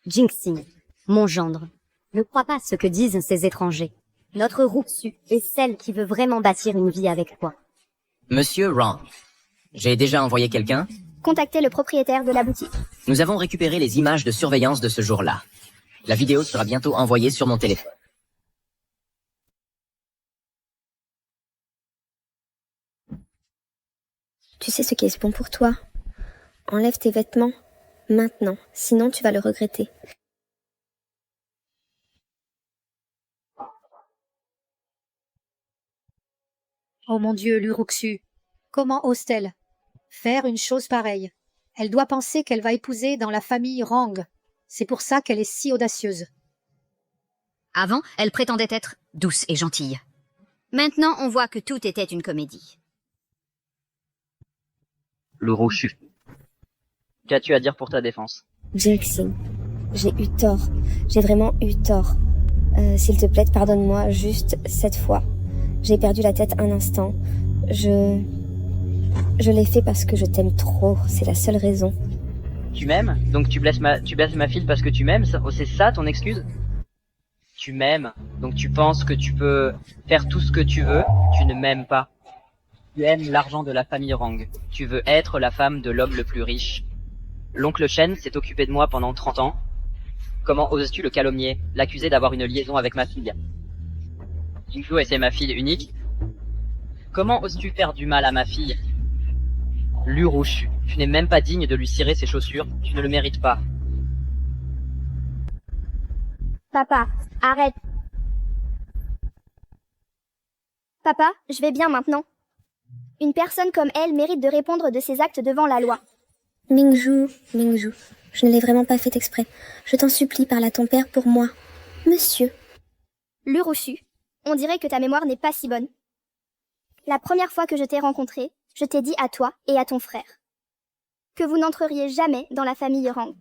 Jinxing, mon gendre. Ne crois pas ce que disent ces étrangers. Notre Roxu est celle qui veut vraiment bâtir une vie avec toi. Monsieur Wrong, j'ai déjà envoyé quelqu'un. Contactez le propriétaire de la boutique. Nous avons récupéré les images de surveillance de ce jour-là. La vidéo sera bientôt envoyée sur mon téléphone. Tu sais ce qui est bon pour toi. Enlève tes vêtements, maintenant, sinon tu vas le regretter. Oh mon Dieu, Luroxu, comment ose-t-elle faire une chose pareille? Elle doit penser qu'elle va épouser dans la famille Rang. C'est pour ça qu'elle est si audacieuse. Avant, elle prétendait être douce et gentille. Maintenant, on voit que tout était une comédie. Le Rochu. Qu'as-tu à dire pour ta défense? Jinxing, j'ai eu tort. J'ai vraiment eu tort. S'il te plaît, pardonne-moi juste cette fois. J'ai perdu la tête un instant. Je l'ai fait parce que je t'aime trop. C'est la seule raison. Tu m'aimes? Donc tu blesses ma fille parce que tu m'aimes? C'est ça ton excuse? Tu m'aimes, donc tu penses que tu peux faire tout ce que tu veux, tu ne m'aimes pas. Tu aimes l'argent de la famille Rang. Tu veux être la femme de l'homme le plus riche. L'oncle Shen s'est occupé de moi pendant 30 ans. Comment oses-tu le calomnier, l'accuser d'avoir une liaison avec ma fille? Jinxu et c'est ma fille unique. Comment oses-tu faire du mal à ma fille? Lurochu, tu n'es même pas digne de lui cirer ses chaussures, tu ne le mérites pas. Papa, arrête. Papa, je vais bien maintenant. Une personne comme elle mérite de répondre de ses actes devant la loi. Mingju, je ne l'ai vraiment pas fait exprès. Je t'en supplie, parle à ton père pour moi. Monsieur. Lurochu, on dirait que ta mémoire n'est pas si bonne. La première fois que je t'ai rencontré, je t'ai dit à toi et à ton frère que vous n'entreriez jamais dans la famille Rang.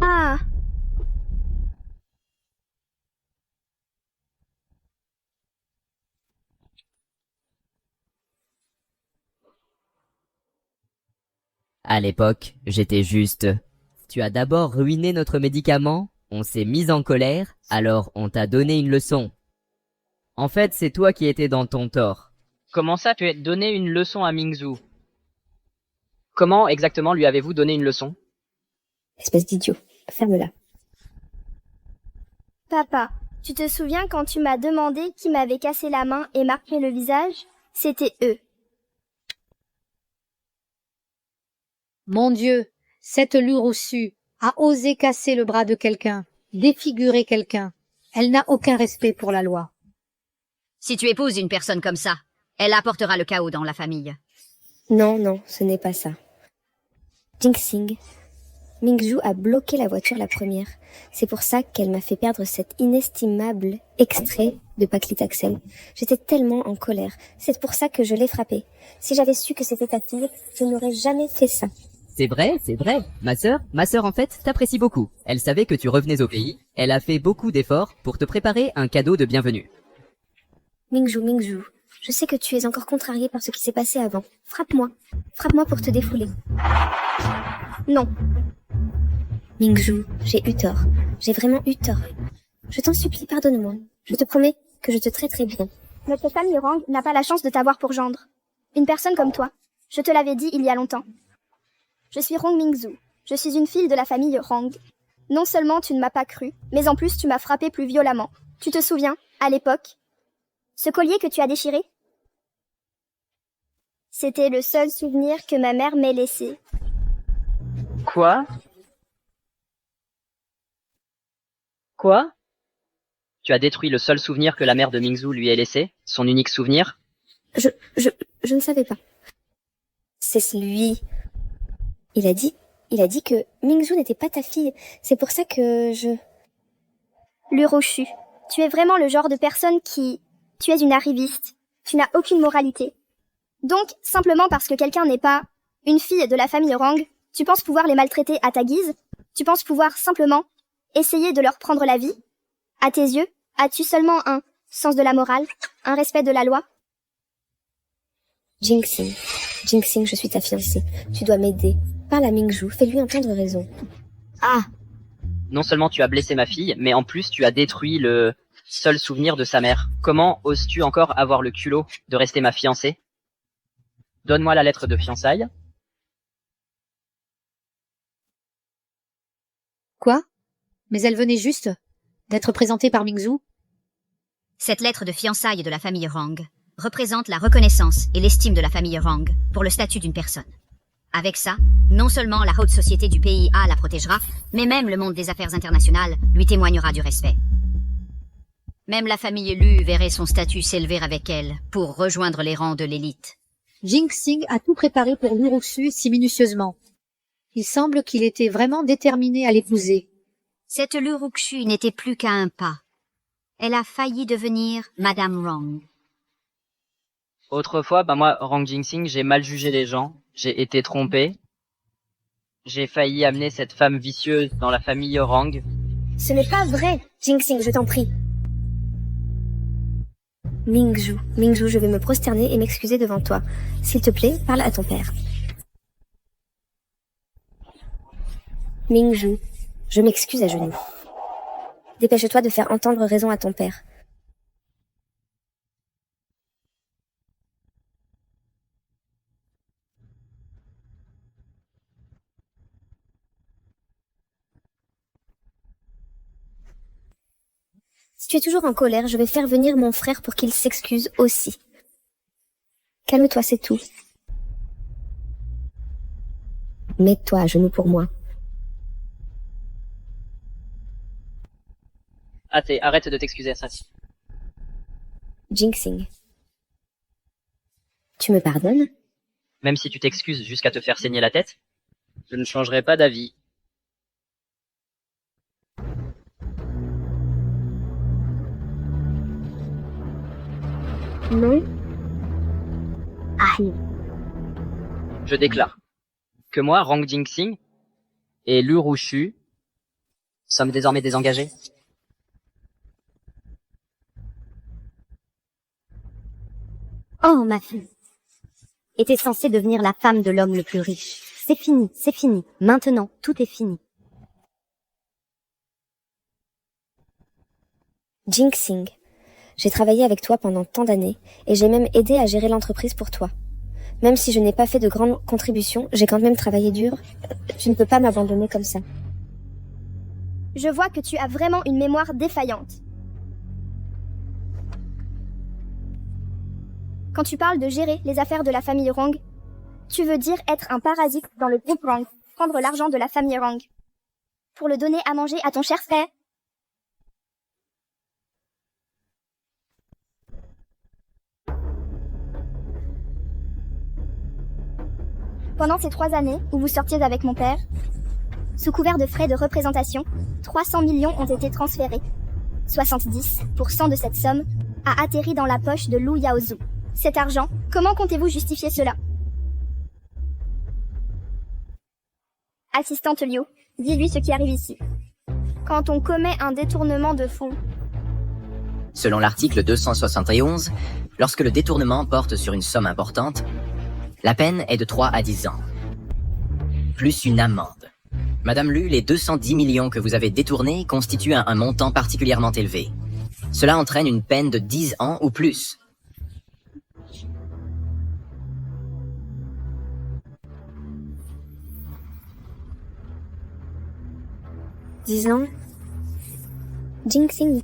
Ah! À l'époque, j'étais juste... Tu as d'abord ruiné notre médicament, on s'est mis en colère, alors on t'a donné une leçon. En fait, c'est toi qui étais dans ton tort. Comment ça, tu as donné une leçon à Mingzu? Comment exactement lui avez-vous donné une leçon? Espèce d'idiot, ferme-la. Papa, tu te souviens quand tu m'as demandé qui m'avait cassé la main et marqué le visage? C'était eux. Mon Dieu, cette Lurosu a osé casser le bras de quelqu'un, défigurer quelqu'un. Elle n'a aucun respect pour la loi. Si tu épouses une personne comme ça, elle apportera le chaos dans la famille. Non, ce n'est pas ça. Jinxing, Mingju a bloqué la voiture la première. C'est pour ça qu'elle m'a fait perdre cet inestimable extrait de Paclitaxel. J'étais tellement en colère. C'est pour ça que je l'ai frappé. Si j'avais su que c'était ta fille, je n'aurais jamais fait ça. C'est vrai. Ma sœur en fait, t'apprécie beaucoup. Elle savait que tu revenais au pays. Elle a fait beaucoup d'efforts pour te préparer un cadeau de bienvenue. Mingju, je sais que tu es encore contrarié par ce qui s'est passé avant. Frappe-moi pour te défouler. Non. Mingju, j'ai eu tort. J'ai vraiment eu tort. Je t'en supplie, pardonne-moi. Je te promets que je te traiterai bien. Notre famille Rang n'a pas la chance de t'avoir pour gendre. Une personne comme toi. Je te l'avais dit il y a longtemps. Je suis Rong Mingzu. Je suis une fille de la famille Rang. Non seulement tu ne m'as pas cru, mais en plus tu m'as frappé plus violemment. Tu te souviens, à l'époque, ce collier que tu as déchiré? C'était le seul souvenir que ma mère m'ait laissé. Quoi? Tu as détruit le seul souvenir que la mère de Mingzhu lui ait laissé, son unique souvenir. Je ne savais pas. C'est lui. Il a dit que Mingzhu n'était pas ta fille. C'est pour ça que je... Le Rochu, tu es vraiment le genre de personne qui... Tu es une arriviste. Tu n'as aucune moralité. Donc, simplement parce que quelqu'un n'est pas une fille de la famille Rang, tu penses pouvoir les maltraiter à ta guise? Tu penses pouvoir simplement essayer de leur prendre la vie? À tes yeux, as-tu seulement un sens de la morale, un respect de la loi? Jinxing, je suis ta fiancée. Tu dois m'aider. Parle à Mingzhu, fais-lui entendre raison. Ah! Non seulement tu as blessé ma fille, mais en plus tu as détruit le seul souvenir de sa mère. Comment oses-tu encore avoir le culot de rester ma fiancée? Donne-moi la lettre de fiançailles. Quoi? Mais elle venait juste d'être présentée par Mingzhu? Cette lettre de fiançailles de la famille Rang représente la reconnaissance et l'estime de la famille Rang pour le statut d'une personne. Avec ça, non seulement la haute société du pays A la protégera, mais même le monde des affaires internationales lui témoignera du respect. Même la famille Lu verrait son statut s'élever avec elle pour rejoindre les rangs de l'élite. Jinxing a tout préparé pour Lu Ruxu si minutieusement. Il semble qu'il était vraiment déterminé à l'épouser. Cette Lu Ruxu n'était plus qu'à un pas. Elle a failli devenir Madame Rang. Autrefois, moi, Rang Jinxing, j'ai mal jugé les gens, j'ai été trompé. J'ai failli amener cette femme vicieuse dans la famille Rang. Ce n'est pas vrai, Jinxing, je t'en prie. Mingzhu, je vais me prosterner et m'excuser devant toi. S'il te plaît, parle à ton père. Mingzhu, je m'excuse à genoux. Dépêche-toi de faire entendre raison à ton père. Si tu es toujours en colère, je vais faire venir mon frère pour qu'il s'excuse aussi. Calme-toi, c'est tout. Mets-toi à genoux pour moi. Ah, arrête de t'excuser, ça. Jinxing. Tu me pardonnes? Même si tu t'excuses jusqu'à te faire saigner la tête, je ne changerai pas d'avis. Non. Aïe. Je déclare que moi, Rang Jinxing et Lu Ruxu sommes désormais désengagés. Oh, ma fille. Et t'es censée devenir la femme de l'homme le plus riche. C'est fini, c'est fini. Maintenant, tout est fini. Jinxing. J'ai travaillé avec toi pendant tant d'années, et j'ai même aidé à gérer l'entreprise pour toi. Même si je n'ai pas fait de grandes contributions, j'ai quand même travaillé dur. Tu ne peux pas m'abandonner comme ça. Je vois que tu as vraiment une mémoire défaillante. Quand tu parles de gérer les affaires de la famille Rang, tu veux dire être un parasite dans le groupe Rang, prendre l'argent de la famille Rang, pour le donner à manger à ton cher frère. Pendant ces 3 années où vous sortiez avec mon père, sous couvert de frais de représentation, 300 millions ont été transférés. 70% de cette somme a atterri dans la poche de Lu Yaozhu. Cet argent, comment comptez-vous justifier cela? Assistante Liu, dis-lui ce qui arrive ici. Quand on commet un détournement de fonds... Selon l'article 271, lorsque le détournement porte sur une somme importante, la peine est de 3 à 10 ans, plus une amende. Madame Lu, les 210 millions que vous avez détournés constituent un montant particulièrement élevé. Cela entraîne une peine de 10 ans ou plus. Ans. Jinxing,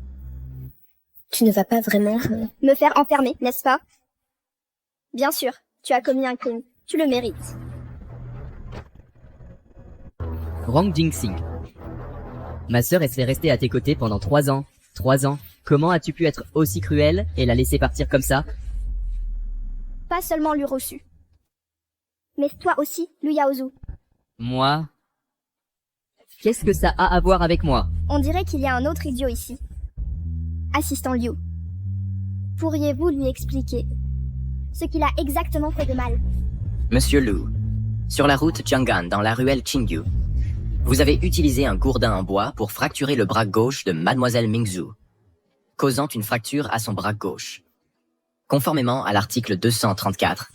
tu ne vas pas vraiment... Me faire enfermer, n'est-ce pas? Bien sûr, tu as commis un crime. Tu le mérites. Rang Jinxing. Ma sœur est restée à tes côtés pendant 3 ans. 3 ans. Comment as-tu pu être aussi cruel et la laisser partir comme ça? Pas seulement Lu Rosu, mais toi aussi, Lu Yaozu. Moi? Qu'est-ce que ça a à voir avec moi? On dirait qu'il y a un autre idiot ici. Assistant Liu. Pourriez-vous lui expliquer ce qu'il a exactement fait de mal? Monsieur Lu, sur la route Jiang'an dans la ruelle Qingyu, vous avez utilisé un gourdin en bois pour fracturer le bras gauche de Mademoiselle Mingzhu, causant une fracture à son bras gauche. Conformément à l'article 234,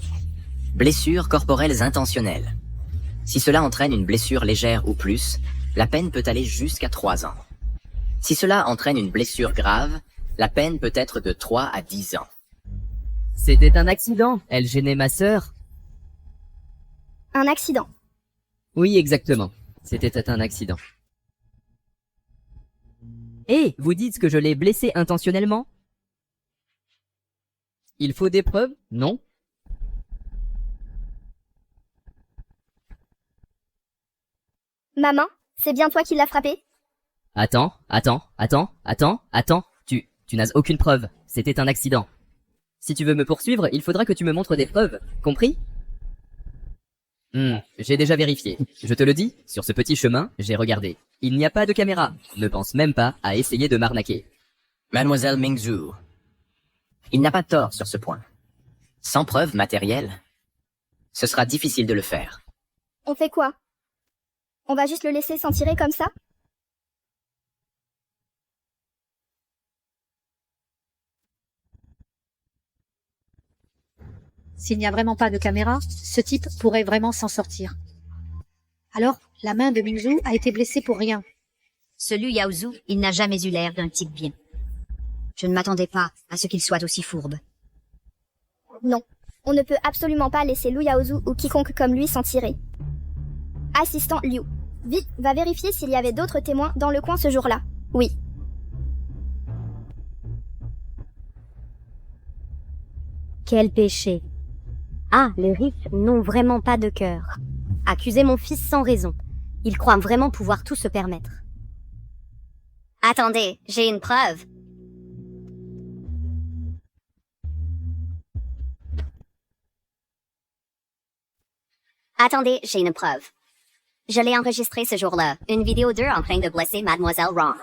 blessures corporelles intentionnelles. Si cela entraîne une blessure légère ou plus, la peine peut aller jusqu'à 3 ans. Si cela entraîne une blessure grave, la peine peut être de 3 à 10 ans. C'était un accident. Elle gênait ma sœur. Un accident. Oui, exactement. C'était un accident. Et vous dites que je l'ai blessé intentionnellement? Il faut des preuves? Non? Maman, c'est bien toi qui l'as frappé? Attends. Tu n'as aucune preuve. C'était un accident. Si tu veux me poursuivre, il faudra que tu me montres des preuves. Compris? J'ai déjà vérifié. Je te le dis, sur ce petit chemin, j'ai regardé. Il n'y a pas de caméra. Ne pense même pas à essayer de m'arnaquer. Mademoiselle Mingzhu, il n'a pas tort sur ce point. Sans preuve matérielle, ce sera difficile de le faire. On fait quoi? On va juste le laisser s'en tirer comme ça? S'il n'y a vraiment pas de caméra, ce type pourrait vraiment s'en sortir. Alors, la main de Mingzhu a été blessée pour rien. Ce Lu Yaozu, il n'a jamais eu l'air d'un type bien. Je ne m'attendais pas à ce qu'il soit aussi fourbe. Non, on ne peut absolument pas laisser Lu Yaozu ou quiconque comme lui s'en tirer. Assistant Liu, vite, va vérifier s'il y avait d'autres témoins dans le coin ce jour-là. Oui. Quel péché. Ah, les riches n'ont vraiment pas de cœur. Accuser mon fils sans raison. Ils croient vraiment pouvoir tout se permettre. Attendez, j'ai une preuve. Attendez, j'ai une preuve. Je l'ai enregistré ce jour-là, une vidéo d'eux en train de blesser Mademoiselle Wrong.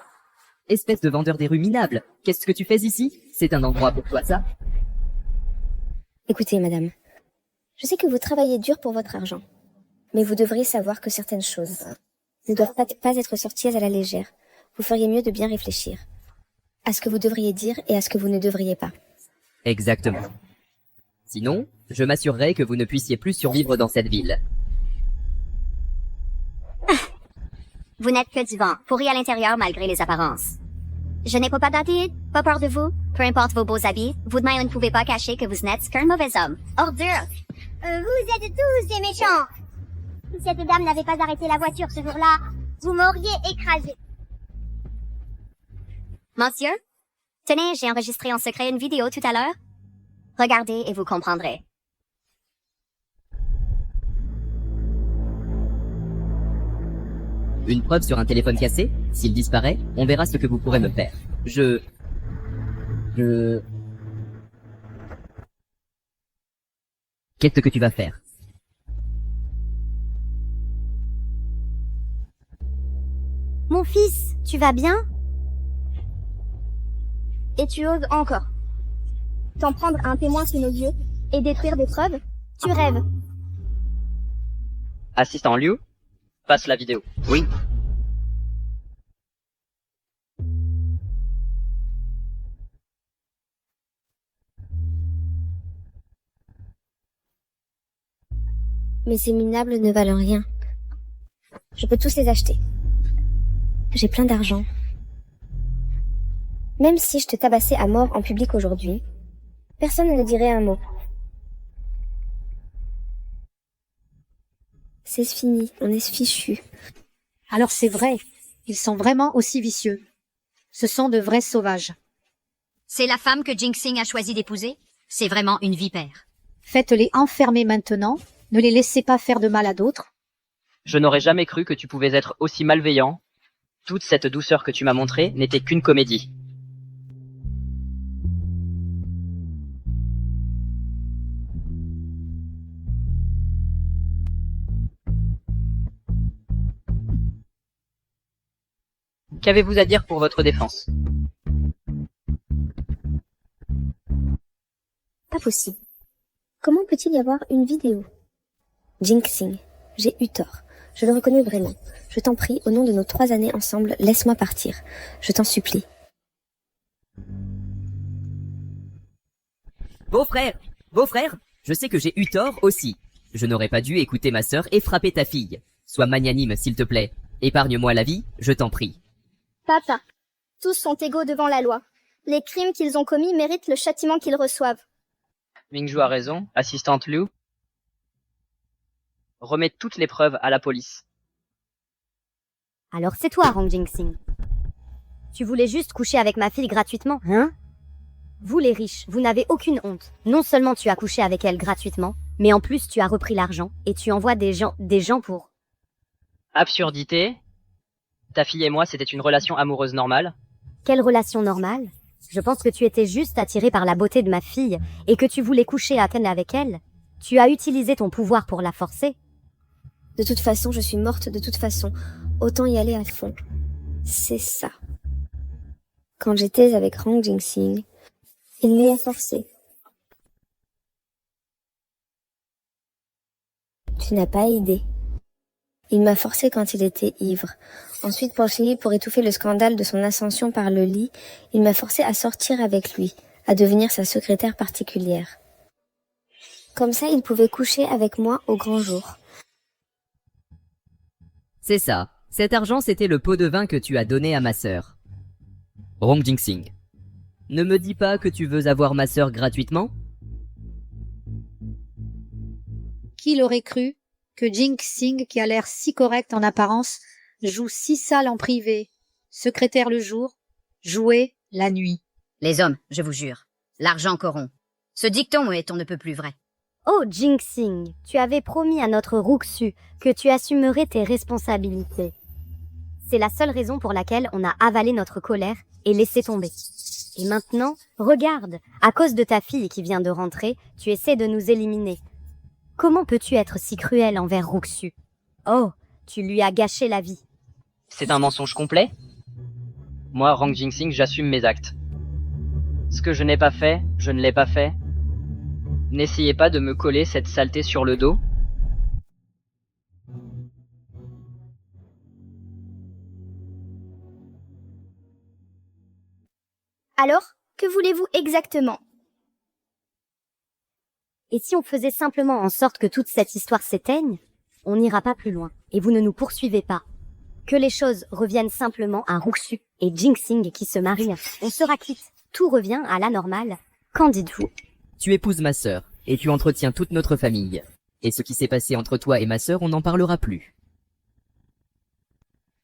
Espèce de vendeur des rues minable. Qu'est-ce que tu fais ici? C'est un endroit pour toi, ça? Écoutez, madame. Je sais que vous travaillez dur pour votre argent. Mais vous devriez savoir que certaines choses ne doivent pas être sorties à la légère. Vous feriez mieux de bien réfléchir à ce que vous devriez dire et à ce que vous ne devriez pas. Exactement. Sinon, je m'assurerai que vous ne puissiez plus survivre dans cette ville. Vous n'êtes que du vent, pourri à l'intérieur malgré les apparences. Je n'ai pas d'attitude, pas peur de vous, peu importe vos beaux habits, vous de même ne pouvez pas cacher que vous n'êtes qu'un mauvais homme. Ordure! Vous êtes tous des méchants. Si cette dame n'avait pas arrêté la voiture ce jour-là, vous m'auriez écrasé. Monsieur? Tenez, j'ai enregistré en secret une vidéo tout à l'heure. Regardez et vous comprendrez. Une preuve sur un téléphone cassé? S'il disparaît, on verra ce que vous pourrez me faire. Qu'est-ce que tu vas faire? Mon fils, tu vas bien? Et tu oses encore t'en prendre un témoin sous nos yeux et détruire des preuves? Tu rêves. Assistant Liu, passe la vidéo. Oui. Mais ces minables ne valent rien. Je peux tous les acheter. J'ai plein d'argent. Même si je te tabassais à mort en public aujourd'hui, personne ne dirait un mot. C'est fini, on est fichu. Alors c'est vrai, ils sont vraiment aussi vicieux. Ce sont de vrais sauvages. C'est la femme que Jinxing a choisi d'épouser? C'est vraiment une vipère. Faites-les enfermer maintenant, ne les laissez pas faire de mal à d'autres. Je n'aurais jamais cru que tu pouvais être aussi malveillant. Toute cette douceur que tu m'as montrée n'était qu'une comédie. Qu'avez-vous à dire pour votre défense? Pas possible. Comment peut-il y avoir une vidéo? Jinxing, j'ai eu tort. Je le reconnais vraiment. Je t'en prie, au nom de nos 3 années ensemble, laisse-moi partir. Je t'en supplie. Beau-frère, je sais que j'ai eu tort aussi. Je n'aurais pas dû écouter ma sœur et frapper ta fille. Sois magnanime, s'il te plaît. Épargne-moi la vie, je t'en prie. Papa, tous sont égaux devant la loi. Les crimes qu'ils ont commis méritent le châtiment qu'ils reçoivent. Mingzhu a raison, assistante Liu. Remets toutes les preuves à la police. Alors c'est toi, Rong Jinxing. Tu voulais juste coucher avec ma fille gratuitement, hein? Vous les riches, vous n'avez aucune honte. Non seulement tu as couché avec elle gratuitement, mais en plus tu as repris l'argent et tu envoies des gens pour... Absurdité. Ta fille et moi, c'était une relation amoureuse normale. Quelle relation normale? Je pense que tu étais juste attiré par la beauté de ma fille et que tu voulais coucher à peine avec elle. Tu as utilisé ton pouvoir pour la forcer. De toute façon, je suis morte de toute façon. Autant y aller à fond. C'est ça. Quand j'étais avec Rong Jinxing, il m'y a forcé. Tu n'as pas aidé. Il m'a forcé quand il était ivre. Ensuite, pour étouffer le scandale de son ascension par le lit, il m'a forcé à sortir avec lui, à devenir sa secrétaire particulière. Comme ça, il pouvait coucher avec moi au grand jour. C'est ça. Cet argent, c'était le pot de vin que tu as donné à ma sœur. Rong Jinxing. Ne me dis pas que tu veux avoir ma sœur gratuitement? Qui l'aurait cru que Jinxing, qui a l'air si correct en apparence, joue si sale en privé, secrétaire le jour, jouer la nuit. Les hommes, je vous jure, l'argent corrompt. Ce dicton est on ne peut plus vrai. Oh, Jinxing, tu avais promis à notre Ruxu que tu assumerais tes responsabilités. C'est la seule raison pour laquelle on a avalé notre colère et laissé tomber. Et maintenant, regarde, à cause de ta fille qui vient de rentrer, tu essaies de nous éliminer. Comment peux-tu être si cruel envers Ruxu? Oh, tu lui as gâché la vie. C'est un mensonge complet? Moi, Rong Jinxing, j'assume mes actes. Ce que je n'ai pas fait, je ne l'ai pas fait. N'essayez pas de me coller cette saleté sur le dos. Alors, que voulez-vous exactement? Et si on faisait simplement en sorte que toute cette histoire s'éteigne, on n'ira pas plus loin, et vous ne nous poursuivez pas. Que les choses reviennent simplement à Ruxu et Jinxing qui se marient. On sera quitte. Tout revient à la normale. Qu'en dites-vous? Tu épouses ma sœur, et tu entretiens toute notre famille. Et ce qui s'est passé entre toi et ma sœur, on n'en parlera plus.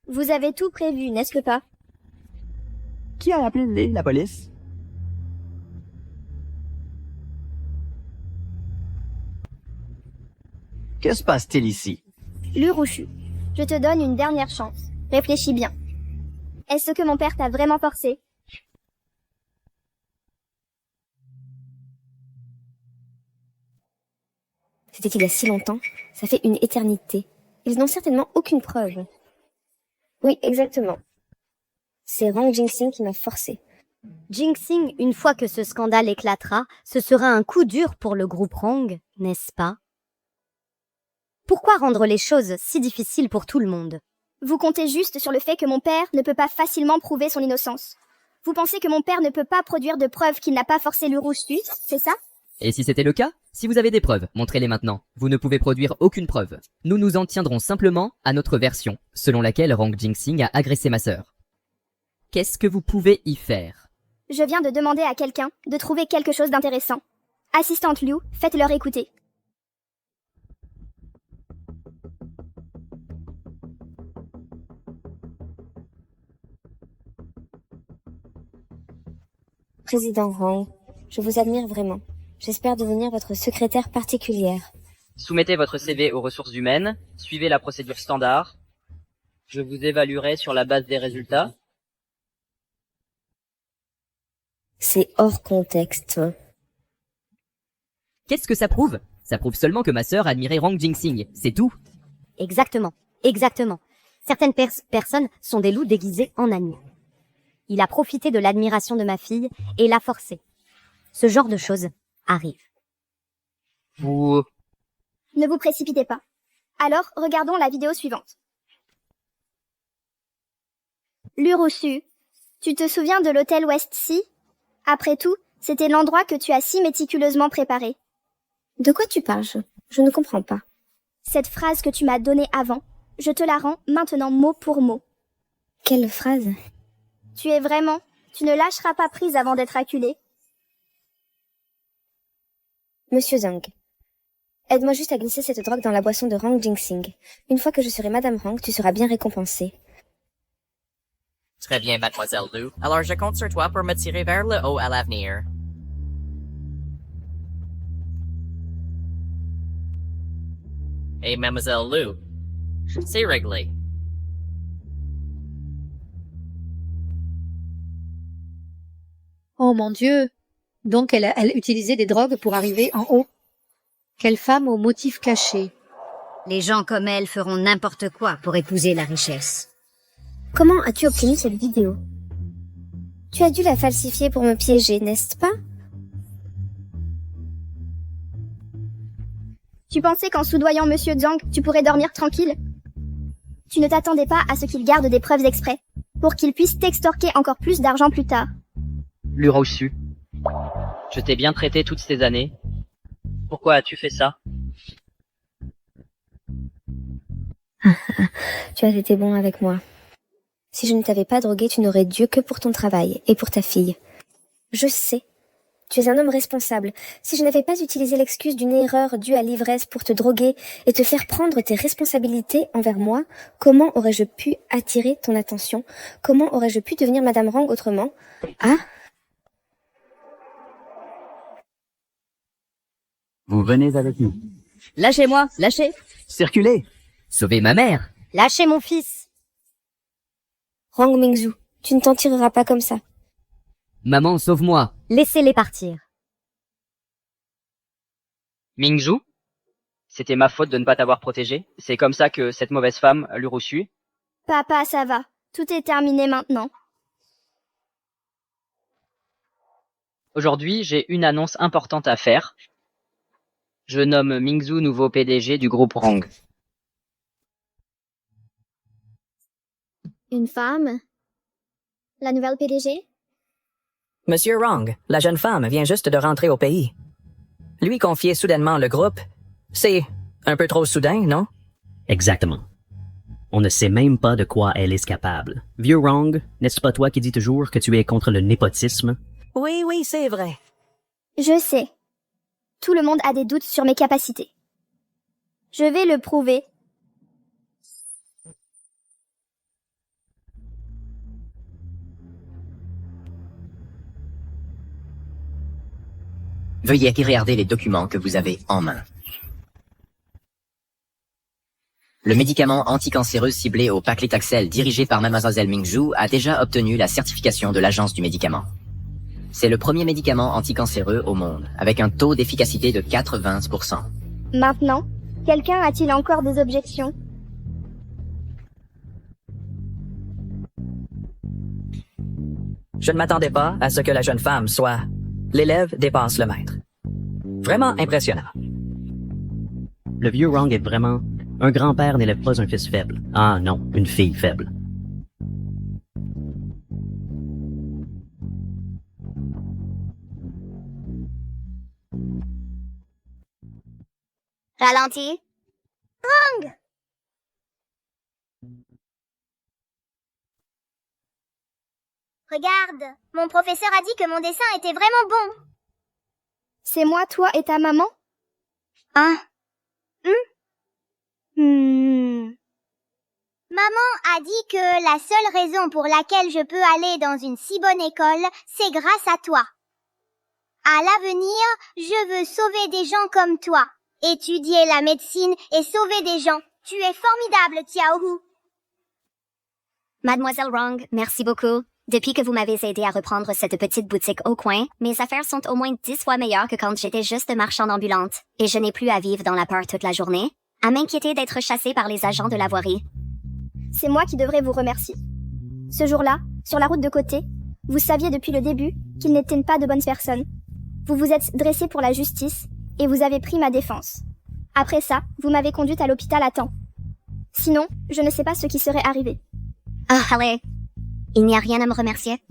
Vous avez tout prévu, n'est-ce pas? Qui a appelé la police? Que se passe-t-il ici? Lurushu, je te donne une dernière chance. Réfléchis bien. Est-ce que mon père t'a vraiment forcé? C'était il y a si longtemps, ça fait une éternité. Ils n'ont certainement aucune preuve. Oui, exactement. C'est Rong Jinxing qui m'a forcé. Jinxing, une fois que ce scandale éclatera, ce sera un coup dur pour le groupe Rong, n'est-ce pas? Pourquoi rendre les choses si difficiles pour tout le monde? Vous comptez juste sur le fait que mon père ne peut pas facilement prouver son innocence. Vous pensez que mon père ne peut pas produire de preuves qu'il n'a pas forcé Lurushu, c'est ça? Et si c'était le cas? Si vous avez des preuves, montrez-les maintenant. Vous ne pouvez produire aucune preuve. Nous nous en tiendrons simplement à notre version, selon laquelle Rong Jinxing a agressé ma sœur. Qu'est-ce que vous pouvez y faire? Je viens de demander à quelqu'un de trouver quelque chose d'intéressant. Assistante Liu, faites-leur écouter. Président Rong, je vous admire vraiment. J'espère devenir votre secrétaire particulière. Soumettez votre CV aux ressources humaines, suivez la procédure standard. Je vous évaluerai sur la base des résultats. C'est hors contexte. Qu'est-ce que ça prouve? Ça prouve seulement que ma sœur admirait Rong Jinxing, c'est tout. Exactement, exactement. Certaines personnes sont des loups déguisés en agneaux. Il a profité de l'admiration de ma fille et l'a forcée. Ce genre de choses arrive. Vous... Ne vous précipitez pas. Alors, regardons la vidéo suivante. L'Urussu, tu te souviens de l'hôtel Westsea? Après tout, c'était l'endroit que tu as si méticuleusement préparé. De quoi tu parles? Je ne comprends pas. Cette phrase que tu m'as donnée avant, je te la rends maintenant mot pour mot. Quelle phrase? Tu ne lâcheras pas prise avant d'être acculé. Monsieur Zhang, aide-moi juste à glisser cette drogue dans la boisson de Rang Jingsing. Une fois que je serai Madame Rang, tu seras bien récompensée. Très bien, Mademoiselle Lu. Alors je compte sur toi pour me tirer vers le haut à l'avenir. Hey, Mademoiselle Lu. C'est réglé. Oh mon Dieu! Donc elle utilisait des drogues pour arriver en haut. Quelle femme au motif caché. Les gens comme elle feront n'importe quoi pour épouser la richesse. Comment as-tu obtenu cette vidéo? Tu as dû la falsifier pour me piéger, n'est-ce pas? Tu pensais qu'en soudoyant Monsieur Zhang, tu pourrais dormir tranquille? Tu ne t'attendais pas à ce qu'il garde des preuves exprès, pour qu'il puisse t'extorquer encore plus d'argent plus tard. L'Urussu, je t'ai bien traité toutes ces années. Pourquoi as-tu fait ça? Tu as été bon avec moi. Si je ne t'avais pas drogué, tu n'aurais Dieu que pour ton travail et pour ta fille. Je sais. Tu es un homme responsable. Si je n'avais pas utilisé l'excuse d'une erreur due à l'ivresse pour te droguer et te faire prendre tes responsabilités envers moi, comment aurais-je pu attirer ton attention? Comment aurais-je pu devenir Madame Rang autrement? Ah? Vous venez avec nous. Lâchez-moi, lâchez. Circulez. Sauvez ma mère. Lâchez mon fils. Rang Mingzhu, tu ne t'en tireras pas comme ça. Maman, sauve-moi. Laissez-les partir. Mingzhu? C'était ma faute de ne pas t'avoir protégé. C'est comme ça que cette mauvaise femme, l'Urussu... Papa, ça va. Tout est terminé maintenant. Aujourd'hui, j'ai une annonce importante à faire. Je nomme Mingzhu nouveau PDG du groupe Rang. Une femme? La nouvelle PDG? Monsieur Rang, la jeune femme vient juste de rentrer au pays. Lui confier soudainement le groupe, c'est un peu trop soudain, non? Exactement. On ne sait même pas de quoi elle est capable. Vieux Rang, n'est-ce pas toi qui dis toujours que tu es contre le népotisme? Oui, c'est vrai. Je sais. Tout le monde a des doutes sur mes capacités. Je vais le prouver. Veuillez regarder les documents que vous avez en main. Le médicament anticancéreux ciblé au paclitaxel dirigé par Mademoiselle Mingzhu a déjà obtenu la certification de l'agence du médicament. C'est le premier médicament anticancéreux au monde, avec un taux d'efficacité de 80%. Maintenant, quelqu'un a-t-il encore des objections? Je ne m'attendais pas à ce que la jeune femme soit l'élève dépasse le maître. Vraiment impressionnant. Le vieux Rang est vraiment... Un grand-père n'élève pas un fils faible. Ah non, une fille faible. Ralenti. Rang! Regarde, mon professeur a dit que mon dessin était vraiment bon. C'est moi, toi et ta maman? Hein? Maman a dit que la seule raison pour laquelle je peux aller dans une si bonne école, c'est grâce à toi. À l'avenir, je veux sauver des gens comme toi. Étudier la médecine et sauver des gens. Tu es formidable, Xiaohu. Mademoiselle Rang, merci beaucoup. Depuis que vous m'avez aidé à reprendre cette petite boutique au coin, mes affaires sont au moins 10 fois meilleures que quand j'étais juste marchande ambulante, et je n'ai plus à vivre dans la peur toute la journée, à m'inquiéter d'être chassée par les agents de la voirie. C'est moi qui devrais vous remercier. Ce jour-là, sur la route de côté, vous saviez depuis le début qu'ils n'étaient pas de bonnes personnes. Vous vous êtes dressé pour la justice et vous avez pris ma défense. Après ça, vous m'avez conduite à l'hôpital à temps. Sinon, je ne sais pas ce qui serait arrivé. Ah, allez. Il n'y a rien à me remercier.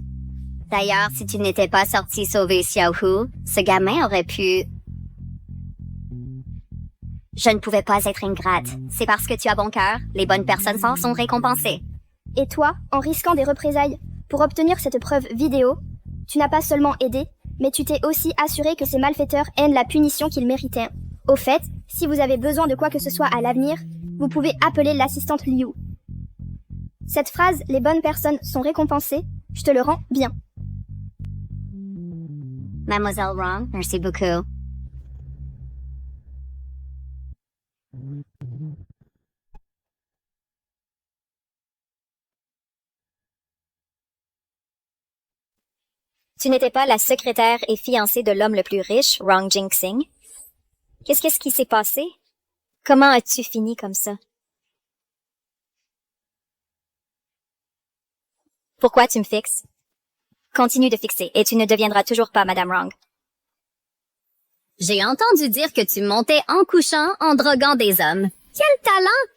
D'ailleurs, si tu n'étais pas sorti sauver Xiao Hu, ce gamin aurait pu... Je ne pouvais pas être ingrate. C'est parce que tu as bon cœur, les bonnes personnes s'en sont récompensées. Et toi, en risquant des représailles pour obtenir cette preuve vidéo, tu n'as pas seulement aidé, mais tu t'es aussi assuré que ces malfaiteurs aient la punition qu'ils méritaient. Au fait, si vous avez besoin de quoi que ce soit à l'avenir, vous pouvez appeler l'assistante Liu. Cette phrase « les bonnes personnes sont récompensées », je te le rends bien. Mademoiselle Wrong, merci beaucoup. Tu n'étais pas la secrétaire et fiancée de l'homme le plus riche, Rong Jingxing? Qu'est-ce qui s'est passé? Comment as-tu fini comme ça? Pourquoi tu me fixes? Continue de fixer et tu ne deviendras toujours pas Madame Wrong. J'ai entendu dire que tu montais en couchant, en droguant des hommes. Quel talent!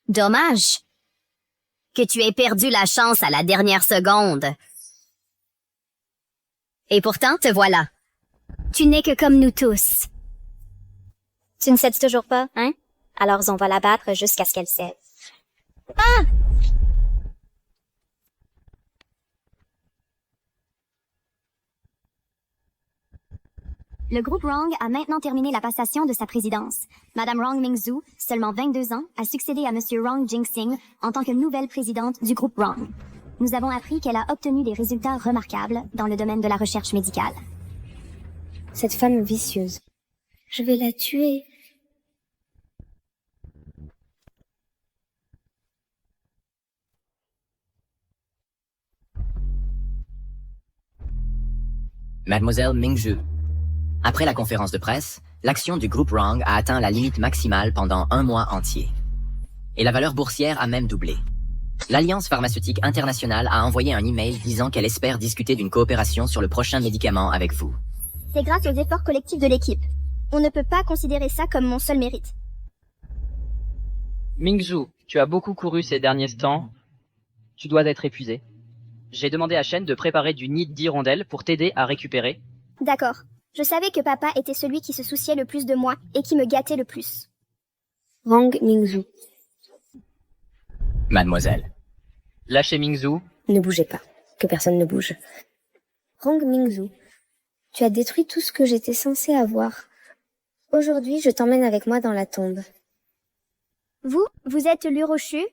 Dommage que tu aies perdu la chance à la dernière seconde. Et pourtant, te voilà. Tu n'es que comme nous tous. Tu ne cèdes toujours pas, hein? Alors on va la battre jusqu'à ce qu'elle cède. Ah! Le groupe Wrong a maintenant terminé la passation de sa présidence. Madame Wrong Mingzhu, seulement 22 ans, a succédé à Monsieur Wrong Jingxing en tant que nouvelle présidente du groupe Wrong. Nous avons appris qu'elle a obtenu des résultats remarquables dans le domaine de la recherche médicale. Cette femme vicieuse. Je vais la tuer. Mademoiselle Mingzhu. Après la conférence de presse, l'action du groupe Wrong a atteint la limite maximale pendant 1 mois entier. Et la valeur boursière a même doublé. L'Alliance pharmaceutique internationale a envoyé un email disant qu'elle espère discuter d'une coopération sur le prochain médicament avec vous. C'est grâce aux efforts collectifs de l'équipe. On ne peut pas considérer ça comme mon seul mérite. Mingzhu, tu as beaucoup couru ces derniers temps. Tu dois être épuisé. J'ai demandé à Shen de préparer du nid d'hirondelle pour t'aider à récupérer. D'accord. Je savais que papa était celui qui se souciait le plus de moi et qui me gâtait le plus. Wrong Mingzhu. Mademoiselle. Lâchez Mingzhu. Ne bougez pas. Que personne ne bouge. Wrong Mingzhu. Tu as détruit tout ce que j'étais censée avoir. Aujourd'hui, je t'emmène avec moi dans la tombe. Vous êtes Lurochu?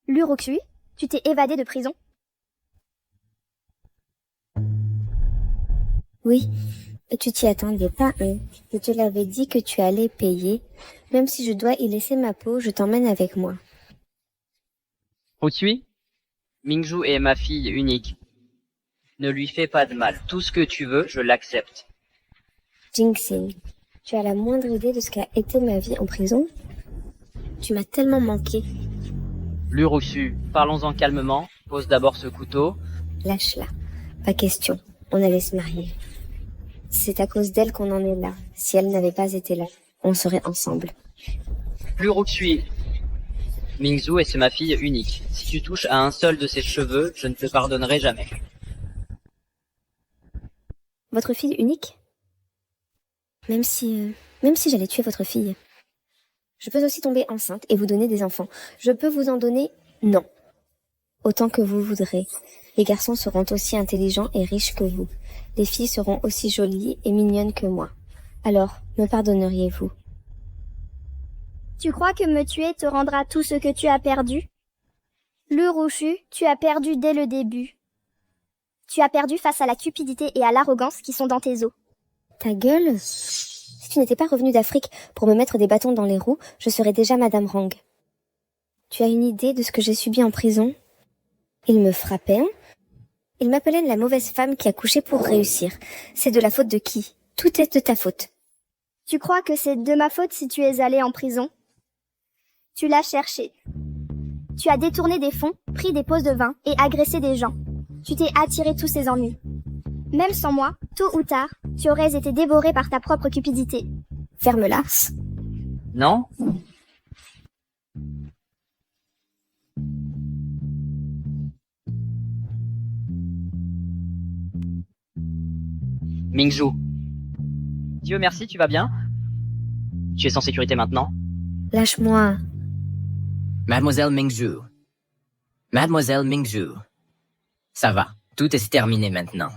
Luroxu, tu t'es évadé de prison? Oui, et tu t'y attendais pas, hein. Je te l'avais dit que tu allais payer. Même si je dois y laisser ma peau, je t'emmène avec moi. Rotsui, Mingzhu est ma fille unique. Ne lui fais pas de mal. Tout ce que tu veux, je l'accepte. Jingxing, tu as la moindre idée de ce qu'a été ma vie en prison? Tu m'as tellement manqué. Luroxu, parlons-en calmement. Pose d'abord ce couteau. Lâche-la. Pas question. On allait se marier. C'est à cause d'elle qu'on en est là. Si elle n'avait pas été là, on serait ensemble. Luroxu, Mingzhu est ma fille unique. Si tu touches à un seul de ses cheveux, je ne te pardonnerai jamais. Votre fille unique? Même si j'allais tuer votre fille. Je peux aussi tomber enceinte et vous donner des enfants. Je peux vous en donner? Non. Autant que vous voudrez. Les garçons seront aussi intelligents et riches que vous. Les filles seront aussi jolies et mignonnes que moi. Alors, me pardonneriez-vous? Tu crois que me tuer te rendra tout ce que tu as perdu? Lurochu, tu as perdu dès le début. Tu as perdu face à la cupidité et à l'arrogance qui sont dans tes os. Ta gueule? Si tu n'étais pas revenu d'Afrique pour me mettre des bâtons dans les roues, je serais déjà Madame Wrong. Tu as une idée de ce que j'ai subi en prison? Ils me frappaient, hein? Ils m'appelaient la mauvaise femme qui a couché pour réussir. C'est de la faute de qui? Tout est de ta faute. Tu crois que c'est de ma faute si tu es allé en prison? Tu l'as cherché. Tu as détourné des fonds, pris des pots de vin et agressé des gens. Tu t'es attiré tous ces ennuis. Même sans moi, tôt ou tard, tu aurais été dévoré par ta propre cupidité. Ferme-la. Non? Mingzhu. Dieu merci, tu vas bien? Tu es en sécurité maintenant? Lâche-moi. Mademoiselle Mingzhu. Mademoiselle Mingzhu. Ça va, tout est terminé maintenant.